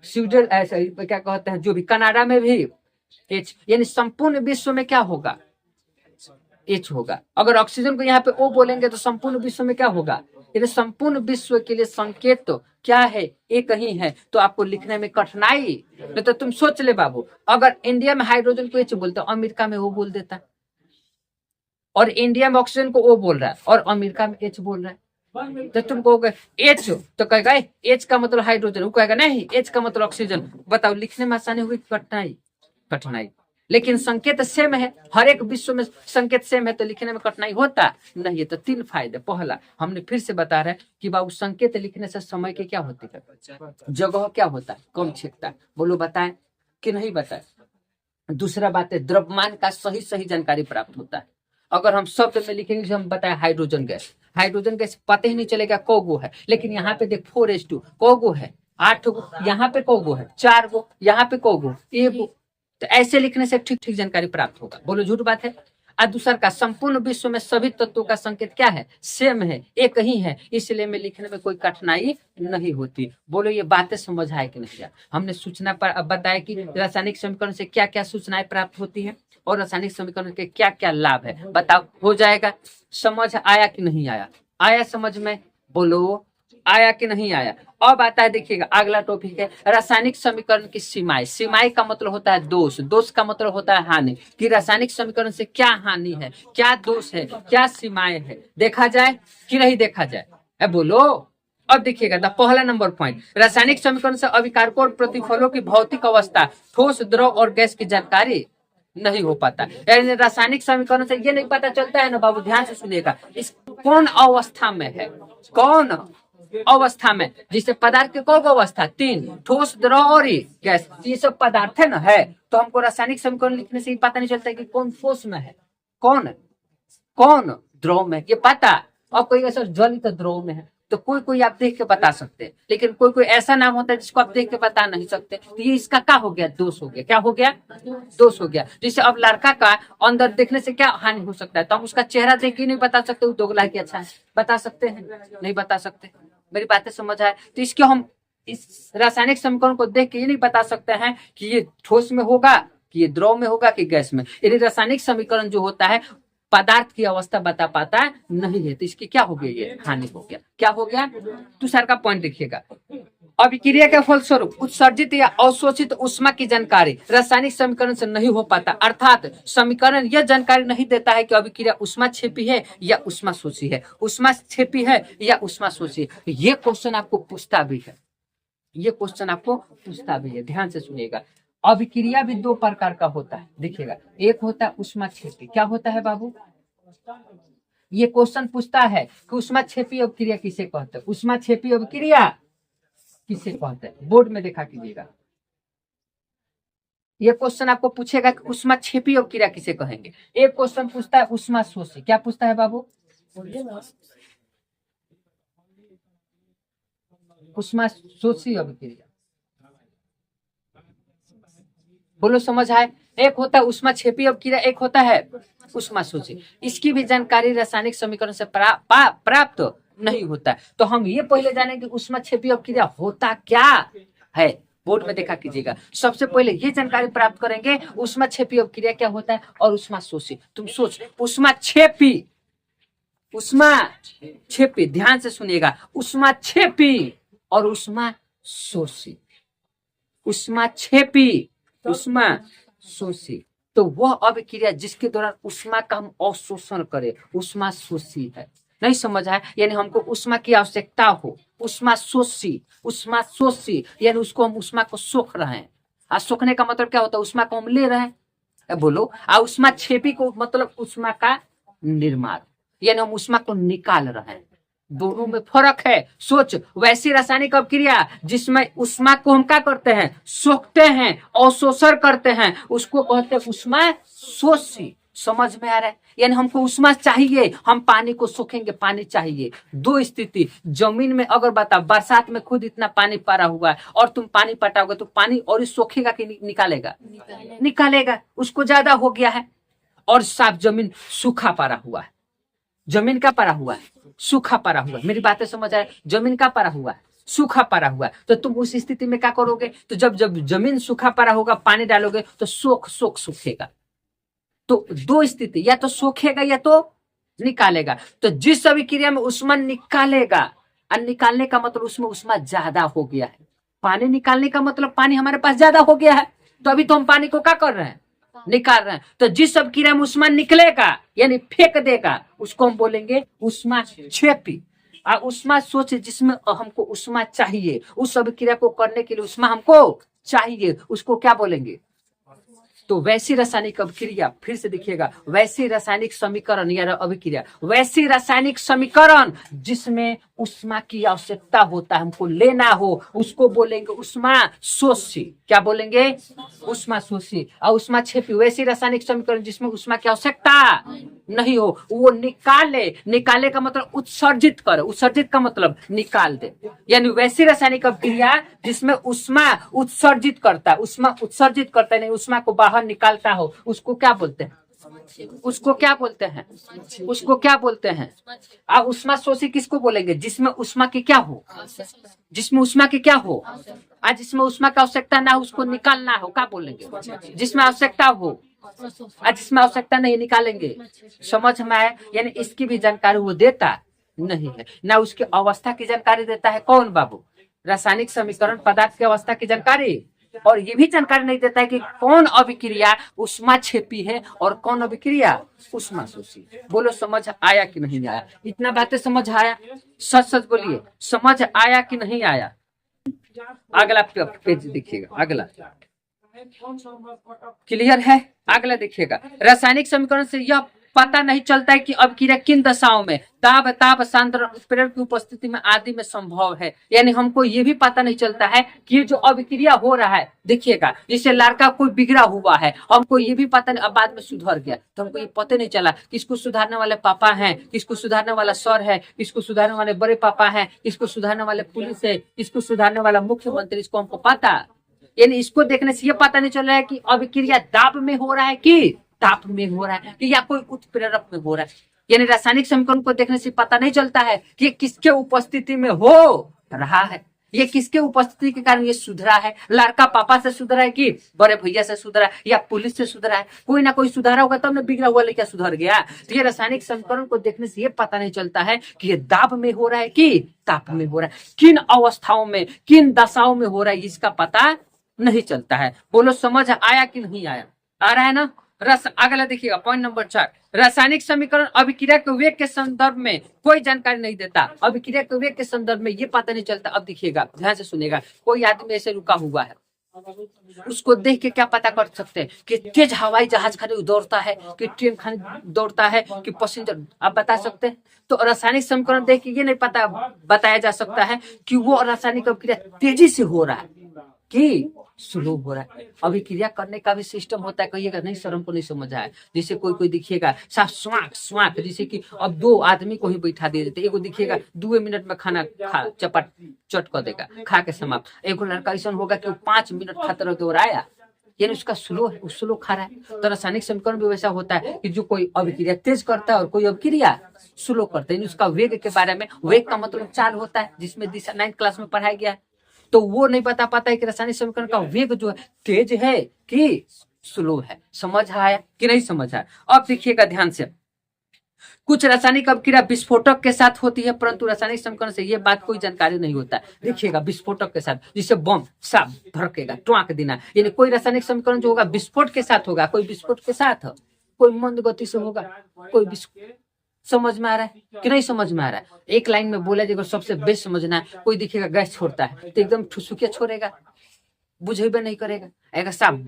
स्वीडन, ऐसा क्या कहते हैं, जो भी कनाडा में भी H, यानी संपूर्ण विश्व में क्या होगा? H होगा। अगर ऑक्सीजन को यहाँ पे O बोलेंगे तो संपूर्ण विश्व में क्या होगा? यदि संपूर्ण विश्व के लिए संकेत तो क्या है? एक ही है, तो आपको लिखने में कठिनाई। तो तुम सोच ले बाबू, अगर इंडिया में हाइड्रोजन को H बोलते, अमेरिका में O बोल देता, और इंडिया में ऑक्सीजन को O बोल रहा है और अमेरिका में H बोल रहा है, तो तुम कहोगे H, तो कहेगा H का मतलब हाइड्रोजन, वो कहेगा नहीं H का मतलब ऑक्सीजन। बताओ, लिखने में आसानी होगी? कठिनाई? कठिनाई। लेकिन संकेत सेम है, हर एक विश्व में संकेत सेम है, तो लिखने में कठिनाई होता नहीं है। तो 3 फायदे। पहला, हमने फिर से बता रहे हैं कि बाबू संकेत लिखने से समय की क्या होती है, जगह क्या होता है, कम छेकता है। बोलो बताएं कि नहीं बताएं। दूसरा बात है, द्रव्यमान का सही सही जानकारी प्राप्त होता है। अगर हम शब्द में लिखेंगे, हम बताएं हाइड्रोजन गैस, हाइड्रोजन गैस पता ही नहीं चलेगा कोगो है, लेकिन यहाँ पे देख 4H2 कोगो है, 8 गो, यहाँ पे कोगो है 4 गो, यहाँ पे कोगो 1 गो। तो ऐसे लिखने से ठीक ठीक जानकारी प्राप्त होगा। बोलो झूठ बात है। और दूसरा का, संपूर्ण विश्व में सभी तत्वों का संकेत क्या है, सेम है, एक ही है, इसलिए में लिखने में कोई कठिनाई नहीं होती। बोलो ये बातें समझ आए कि नहीं? हमने सूचना पर अब बताया कि रासायनिक समीकरण से क्या क्या सूचनाएं प्राप्त होती है और रासायनिक समीकरण के क्या क्या लाभ है। बताओ, हो जाएगा? समझ आया कि नहीं आया? आया समझ में? बोलो आया कि नहीं आया? अब आता है, देखिएगा अगला टॉपिक है रासायनिक समीकरण की सीमाएं। सीमाएं का मतलब होता है दोष, दोष का मतलब होता है हानि, कि रासायनिक समीकरण से क्या हानि है, क्या दोष है, क्या सीमाएं है, देखा जाए कि नहीं देखा जाए? बोलो। अब देखिएगा द पहला नंबर पॉइंट, रासायनिक समीकरण से अभिकारकों और प्रतिफलों की भौतिक अवस्था, ठोस, द्रव और गैस की जानकारी नहीं हो पाता। यानी रासायनिक समीकरण से ये नहीं पता चलता है ना बाबू, ध्यान से सुनिएगा, इस कौन अवस्था में है, कौन अवस्था में, जिससे पदार्थ की कौन अवस्था, 3, ठोस, द्रव और गैस, ये सब पदार्थ है ना, है। तो हमको रासायनिक समीकरण लिखने से ही पता नहीं चलता है कि कौन ठोस में है, कौन द्रव में, ये पता। और कोई ऐसा ज्वलित द्रव में है, तो कोई कोई आप देख के बता सकते हैं, लेकिन कोई कोई ऐसा नाम होता है जिसको आप देख के बता नहीं सकते। तो ये इसका क्या हो गया, दोष हो गया। क्या हो गया? दोष हो गया। जैसे अब लड़का का अंदर देखने से क्या हानि हो सकता है, तो हम उसका चेहरा देख के नहीं बता सकते वो दोगला है कि अच्छा है, बता सकते हैं? नहीं बता सकते। मेरी बातें समझ आए? तो इसके हम इस रासायनिक समीकरण को देख के ये नहीं बता सकते हैं कि ये ठोस में होगा, कि ये द्रव में होगा, कि गैस में। यदि रासायनिक समीकरण जो होता है पदार्थ की अवस्था बता पाता नहीं है, तो इसकी क्या हो गया, ये हानि हो गया। क्या हो गया? दूसरा का पॉइंट देखिएगा, अभिक्रिया के फलस्वरूप उत्सर्जित या अवशोषित ऊष्मा की जानकारी रासायनिक समीकरण से नहीं हो पाता। अर्थात समीकरण यह जानकारी नहीं देता है कि अभिक्रिया ऊष्मा छेपी है या ऊष्मा शोषी है, ऊष्मा छेपी है या ऊष्मा शोषी है। ये क्वेश्चन आपको पूछता भी है, ये क्वेश्चन आपको पूछता भी है। ध्यान से सुनिएगा, अभिक्रिया भी 2 प्रकार का होता है। देखिएगा, एक होता है ऊष्मा छेपी। क्या होता है बाबू? ये क्वेश्चन पूछता है कि ऊष्मा छेपी अभिक्रिया किसे कहते हैं, ऊष्मा छेपी अभिक्रिया किसे कहते हैं? बोर्ड में देखा कीजिएगा, ये क्वेश्चन आपको पूछेगा कि ऊष्मा छेपी अभिक्रिया किसे कहेंगे। एक क्वेश्चन पूछता है ऊष्मा शोषी। क्या पूछता है बाबू? ऊष्मा शोषी अभिक्रिया। बोलो समझ आए? एक होता है ऊष्मा छेपी अभिक्रिया, एक होता है ऊष्मा शोषी। इसकी भी जानकारी रासायनिक समीकरण से प्राप्त नहीं होता है। तो हम ये पहले जाने कि ऊष्मा छेपी अभिक्रिया होता क्या है। बोर्ड में देखा कीजिएगा, सबसे पहले ये जानकारी प्राप्त करेंगे ऊष्मा छेपी अभिक्रिया क्या होता है और ऊष्मा शोषी। तुम सोच, ऊष्मा छेपी, ऊष्मा छेपी, ध्यान से सुनिएगा, ऊष्मा छेपी और ऊष्मा शोषी। ऊष्मा छेपी, ऊष्मा शोषी, तो वह अभिक्रिया जिसके दौरान ऊष्मा का हम अवशोषण करें, ऊष्मा शोषी है। नहीं समझ आया? यानी हमको ऊष्मा की आवश्यकता हो, ऊष्मा शोषी, ऊष्मा शोषी यानी उसको हम ऊष्मा को सोख रहे हैं। और सोखने का मतलब क्या होता है? ऊष्मा को हम ले रहे हैं। बोलो। और ऊष्मा छेपी को मतलब ऊष्मा का निर्माण, यानी हम ऊष्मा को निकाल रहे हैं। दोनों में फर्क है। सोच, वैसी रासायनिक अभिक्रिया जिसमें ऊष्मा को हम क्या करते हैं, सोखते हैं, अवशोषण करते हैं, उसको कहते हैं ऊष्मा शोषी। समझ में आ रहा है? यानी हमको ऊष्मा चाहिए, हम पानी को सोखेंगे, पानी चाहिए। 2 स्थिति, जमीन में अगर बता बरसात में खुद इतना पानी पड़ा हुआ है और तुम पानी पटाओगे तो पानी और सोखेगा कि निकालेगा? निकालेगा, उसको ज्यादा हो गया है। और साफ जमीन सूखा पड़ा हुआ है, जमीन का पड़ा हुआ है, सूखा पड़ा हुआ है। मेरी बातें समझ आए? जमीन का पड़ा हुआ है, सूखा पड़ा हुआ है, तो तुम उस स्थिति में क्या करोगे? तो जब जब जमीन सूखा पड़ा होगा, पानी डालोगे तो सूखेगा। तो 2 स्थिति, या तो सोखेगा या तो निकालेगा। तो जिस अभिक्रिया में ऊष्मा निकालेगा, और निकालने का मतलब उसमें ऊष्मा ज्यादा हो गया है। पानी निकालने का मतलब पानी हमारे पास ज्यादा हो गया है, तो अभी तो हम पानी को क्या कर रहे हैं, निकाल रहे हैं। तो जिस अभिक्रिया में ऊष्मा निकलेगा यानी फेंक देगा, उसको हम बोलेंगे ऊष्मा छेपी। और ऊष्मा सोच जिसमें हमको ऊष्मा चाहिए, उस अभिक्रिया को करने के लिए ऊष्मा हमको चाहिए, उसको क्या बोलेंगे? तो वैसी रासायनिक अभिक्रिया, फिर से देखिएगा, वैसी रासायनिक समीकरण या अभिक्रिया, वैसी रासायनिक समीकरण जिसमें उष्मा की आवश्यकता होता है, हमको लेना हो, उसको बोलेंगे उष्मा शोषी। क्या बोलेंगे? उष्मा शोषी। और उष्मा क्षेपी वैसी रासायनिक समीकरण जिसमें उष्मा की आवश्यकता नहीं हो, वो निकाले। निकाले का मतलब उत्सर्जित करे, उत्सर्जित का मतलब निकाल दे। यानी वैसी रासायनिक अभिक्रिया जिसमें उष्मा उत्सर्जित करता है, उष्मा उत्सर्जित करता है, नहीं उष्मा को बाहर निकालता हो, उसको क्या बोलते हैं? उसको क्या बोलते हैं? उसको क्या बोलते हैं? अब उष्मा शोषी किसको बोलेंगे? जिसमें उष्मा की क्या हो, जिसमें उष्मा की क्या हो, आज जिसमें उष्मा की आवश्यकता ना हो उसको निकालना हो, क्या बोलेंगे? जिसमें आवश्यकता हो, आज जिसमें आवश्यकता नहीं निकालेंगे। समझ में आया? यानी इसकी भी जानकारी वो देता नहीं है, ना उसकी अवस्था की जानकारी देता है। कौन बाबू? रासायनिक समीकरण पदार्थ की अवस्था की जानकारी, और ये भी जानकारी नहीं देता है कि कौन अभिक्रिया उष्मा क्षेपी है और कौन अभिक्रिया उष्मा शोषी। बोलो समझ आया कि नहीं आया? इतना बातें समझ आया? सच सच बोलिए, समझ आया कि नहीं आया? अगला पेज देखिएगा, अगला क्लियर है? अगला देखिएगा, रासायनिक समीकरण से यह पता नहीं चलता है कि अभिक्रिया किन दशाओं में दाब ताप सांद्रण उत्प्रेरक की उपस्थिति में आदि में संभव है। यानी हमको ये भी पता नहीं चलता है कि ये जो अभिक्रिया हो रहा है, देखिएगा जैसे लड़का कोई बिगड़ा हुआ है, हमको ये भी पता नहीं, अब बाद में सुधर गया तो हमको ये पता नहीं चला किसको सुधारने वाले पापा हैं, किसको सुधारने वाला सर है, किसको सुधारने वाले बड़े पापा हैं, किसको सुधारने वाले पुलिस है, किसको सुधारने वाला मुख्यमंत्री, इसको हमको पता। यानी इसको देखने से ये पता नहीं चल रहा है कि अभिक्रिया दाब में हो रहा है कि ताप में हो रहा है, कि या कोई उत्प्रेरक में हो रहा है। यानी रासायनिक समीकरण को देखने से पता नहीं चलता है कि किसके उपस्थिति में हो रहा है, ये किसके उपस्थिति के कारण ये सुधरा है। लड़का पापा से सुधरा है कि बड़े भैया से सुधरा है या पुलिस से सुधरा है? कोई ना कोई सुधारा होगा तब ना बिगड़ा हुआ लड़का सुधर गया। तो ये रासायनिक समीकरण को देखने से ये पता नहीं चलता है कि ये दाब में हो रहा है कि ताप में हो रहा है, किन अवस्थाओं में, किन दशाओं में हो रहा है, इसका पता नहीं चलता है। बोलो समझ आया कि नहीं आया? आ रहा है ना? अगला देखिएगा, पॉइंट नंबर 4, रासायनिक समीकरण अभिक्रिया के वेग के संदर्भ में कोई जानकारी नहीं देता। अभिक्रिया के वेग के संदर्भ में ये पता नहीं चलता। अब देखिएगा, ध्यान से सुनिएगा, कोई आदमी ऐसे रुका हुआ है, उसको देख के क्या पता कर सकते हैं कि तेज हवाई जहाज खाने दौड़ता है, कि ट्रेन खाने दौड़ता है, कि पैसेंजर, आप बता सकते हैं? तो रासायनिक समीकरण देख के ये नहीं पता बताया जा सकता है कि वो रासायनिक अभिक्रिया तेजी से हो रहा है कि स्लो हो रहा है। अभिक्रिया करने का भी सिस्टम होता है। कहिएगा नहीं सर हमको नहीं समझ आया। जैसे कोई कोई दिखिएगा साफ स्वाक स्वाक, जैसे कि अब 2 आदमी को ही बैठा दे देते, एगो दिखिएगा 2 मिनट में खाना खा चपट चट कर देगा, खा के समाप्त। एगो लड़का ऐसा होगा कि 5 मिनट खाते रहते और आया, यानी उसका स्लो है, स्लो खा रहा है। तो रासायनिक समीकरण भी वैसा होता है कि जो कोई अभिक्रिया तेज करता है और कोई अभिक्रिया स्लो करता है। उसका वेग के बारे में, वेग का मतलब चाल होता है, जिसमें 9th क्लास में पढ़ाया गया है। तो वो नहीं बता पाता है कि रासायनिक समीकरण का वेग जो है तेज है कि स्लो है। समझ आया कि नहीं समझ आया? अब देखिएगा ध्यान से, कुछ रासायनिक अभिक्रिया विस्फोटक के साथ होती है, परंतु रासायनिक समीकरण से ये बात कोई जानकारी नहीं होता है। देखिएगा विस्फोटक के साथ, जिससे बम साफ धड़केगा, ट्वाक देना, यानी कोई रासायनिक समीकरण जो होगा विस्फोट के साथ होगा, कोई विस्फोट के साथ, कोई मंद गति से होगा, कोई समझ में आ रहा है कि नहीं समझ में आ रहा है? एक लाइन में बोला जाएगा, सबसे बेस्ट समझना है। कोई दिखेगा गैस छोड़ता है तो एकदम ठुसुकिया छोड़ेगा, बुझेबे नहीं करेगा, एक साफ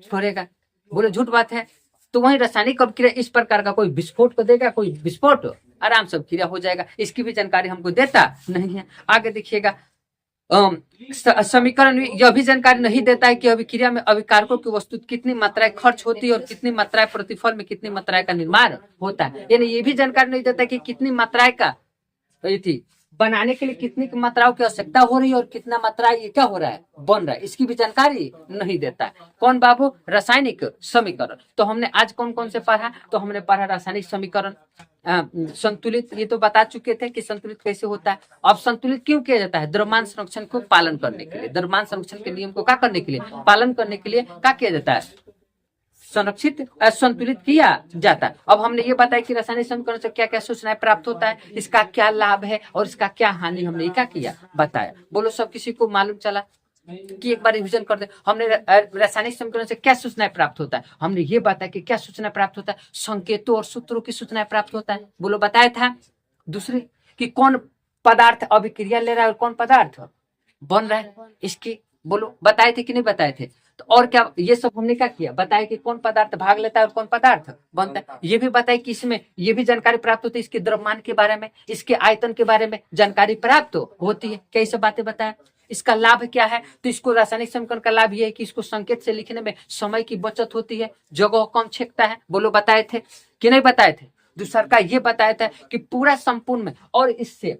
छोड़ेगा। बोले झूठ बात है। तो वही रासायनिक अभिक्रिया इस प्रकार का, कोई विस्फोट को देगा, कोई विस्फोट आराम से अभिक्रिया हो जाएगा। इसकी भी जानकारी हमको देता नहीं है। आगे देखिएगा, समीकरण यह भी जानकारी नहीं देता है कि अभिक्रिया में अभिकारकों की वस्तु कितनी मात्राएं खर्च होती है और कितनी मात्राएं प्रतिफल में कितनी मात्राएं का निर्माण होता है। यानी ये भी जानकारी नहीं देता कि कितनी मात्राएं का थी बनाने के लिए कितनी मात्राओं की आवश्यकता हो रही है और कितना मात्रा ये क्या हो रहा है, बन रहा है, इसकी भी जानकारी नहीं देता है। कौन बाबू? रासायनिक समीकरण। तो हमने आज कौन कौन से पढ़ा? तो हमने पढ़ा रासायनिक समीकरण, संतुलित, ये तो बता चुके थे कि संतुलित कैसे होता है। अब संतुलित क्यों किया जाता है? द्रव्यमान संरक्षण को पालन करने के लिए, द्रव्यमान संरक्षण के नियम को क्या करने के लिए, पालन करने के लिए क्या किया जाता है? संरक्षित संतुलित किया जाता है। अब हमने ये बताया कि रासायनिक समीकरण से क्या क्या सूचनाएं प्राप्त होता है, इसका क्या लाभ है और इसका क्या हानि, हमने क्या किया बताया। बोलो सब किसी को मालूम चला कि एक बार रिविजन कर दे। हमने रासायनिक समीकरण से क्या सूचनाएं प्राप्त होता है, हमने ये बताया कि क्या सूचना प्राप्त होता है, संकेतों और सूत्रों की सूचनाएं प्राप्त होता है। बोलो बताया था। दूसरी कि कौन पदार्थ अभिक्रिया ले रहा है और कौन पदार्थ बन रहा है, इसकी बोलो बताए थे कि नहीं बताए थे? तो और क्या, ये सब हमने क्या किया, बताया कि कौन पदार्थ भाग लेता है और कौन पदार्थ बनता है। ये भी बताया कि इसमें ये भी जानकारी प्राप्त होती है, इसके द्रव्यमान के बारे में, इसके आयतन के बारे में जानकारी प्राप्त होती है। क्या ये सब बातें बताया। इसका लाभ क्या है, तो इसको रासायनिक समीकरण का लाभ ये है कि इसको संकेत से लिखने में समय की बचत होती है, जगह कम छेकता है। बोलो बताए थे कि नहीं बताए थे। दूसरा का ये बताया था कि पूरा संपूर्ण में, और इससे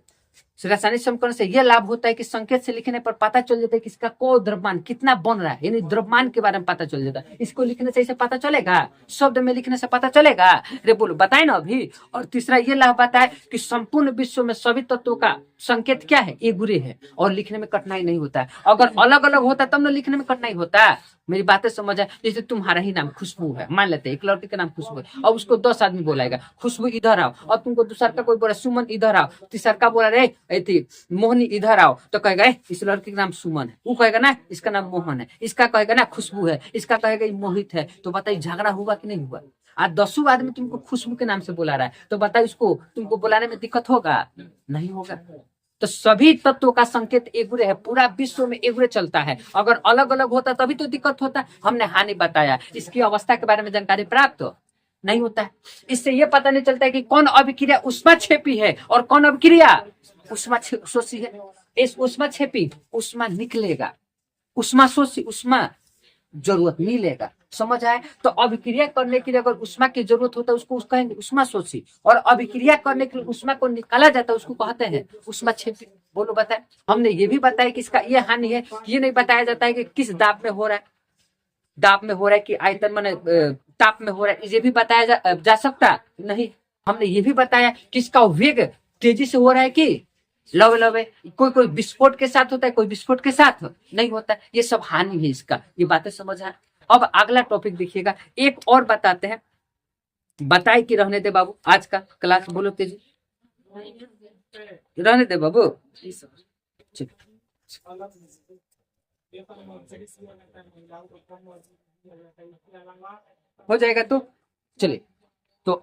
रासायनिक समीकरण से यह लाभ होता है कि संकेत से लिखने पर पता चल जाता है कि इसका कोई द्रव्यमान कितना बन रहा है, यानी द्रव्यमान के बारे में पता चल जाता है। इसको लिखने से इसे पता चलेगा, शब्द में लिखने से पता चलेगा। अरे बोलो बताए ना अभी। और तीसरा ये लाभ बताया कि संपूर्ण विश्व में सभी तत्वों का संकेत क्या है, एक गुरे है, और लिखने में कठिनाई नहीं होता है। अगर अलग अलग होता तब ना लिखने में कठिनाई होता है। मेरी बातें समझ आए। जैसे तुम्हारा ही नाम खुशबू है, मान लेते हैं एक लड़के का नाम खुशबू है, और उसको 10 आदमी बोलाएगा खुशबू इधर आओ, और तुमको दूसरा का कोई बोला सुमन इधर आओ, तीसरा का बोला रे थी मोहनी इधर आओ, तो कहेगा इस लड़के का नाम सुमन है, वो कहेगा ना इसका नाम मोहन है, इसका कहेगा ना खुशबू है, इसका कहेगा मोहित है। तो बताइए झगड़ा हुआ कि नहीं हुआ। आज 10 आदमी तुमको खुशबू के नाम से बुला रहा है, तो बताइए उसको तुमको बुलाने में दिक्कत होगा, नहीं होगा। तो सभी तत्वों का संकेत एगुरे है, पूरा विश्व में एगुरे चलता है। अगर अलग अलग होता तभी तो दिक्कत होता। हमने हानि बताया, इसकी अवस्था के बारे में जानकारी प्राप्त नहीं होता है। इससे यह पता नहीं चलता है कि कौन अभिक्रिया उष्माक्षेपी है और कौन अभिक्रिया उष्माशोषी है। इस उष्माक्षेपी उष्मा निकलेगा, उष्माशोषी उष्मा जरूरत मिलेगा। समझ आए। तो अभिक्रिया करने के लिए अगर उष्मा की जरूरत होता है उसको कहेंगे उष्माशोषी, और अभिक्रिया करने के लिए उष्मा को निकाला जाता है उसको कहते हैं उष्माक्षेपी। बोलो बताए। हमने ये भी बताया कि इसका ये हानि है, ये नहीं बताया जाता है कि किस दाब में हो रहा है, दाब में हो रहा है कि आयतन माने ताप में हो रहा है, ये भी बताया जा सकता नहीं। हमने ये भी बताया कि इसका वेग तेजी से हो रहा है कि लव लव है, कोई कोई विस्फोट के साथ होता है, कोई विस्फोट के साथ नहीं होता है। ये सब हानि है इसका, ये बातें समझ आए। अब अगला टॉपिक देखिएगा, एक और बताते हैं। बताए कि रहने दे बाबू, आज का क्लास बोलो तेजी, रहने दे बाबू। हो जाएगा तो चलिए। तो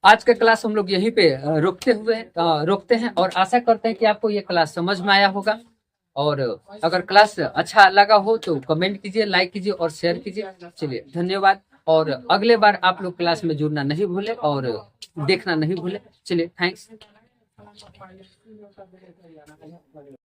आज का क्लास हम लोग यहीं पे रोकते हैं, और आशा करते हैं कि आपको ये क्लास समझ में आया होगा। और अगर क्लास अच्छा लगा हो तो कमेंट कीजिए, लाइक कीजिए और शेयर कीजिए। चलिए धन्यवाद। और अगले बार आप लोग क्लास में जुड़ना नहीं भूले और देखना नहीं भूले। चलिए थैंक्स।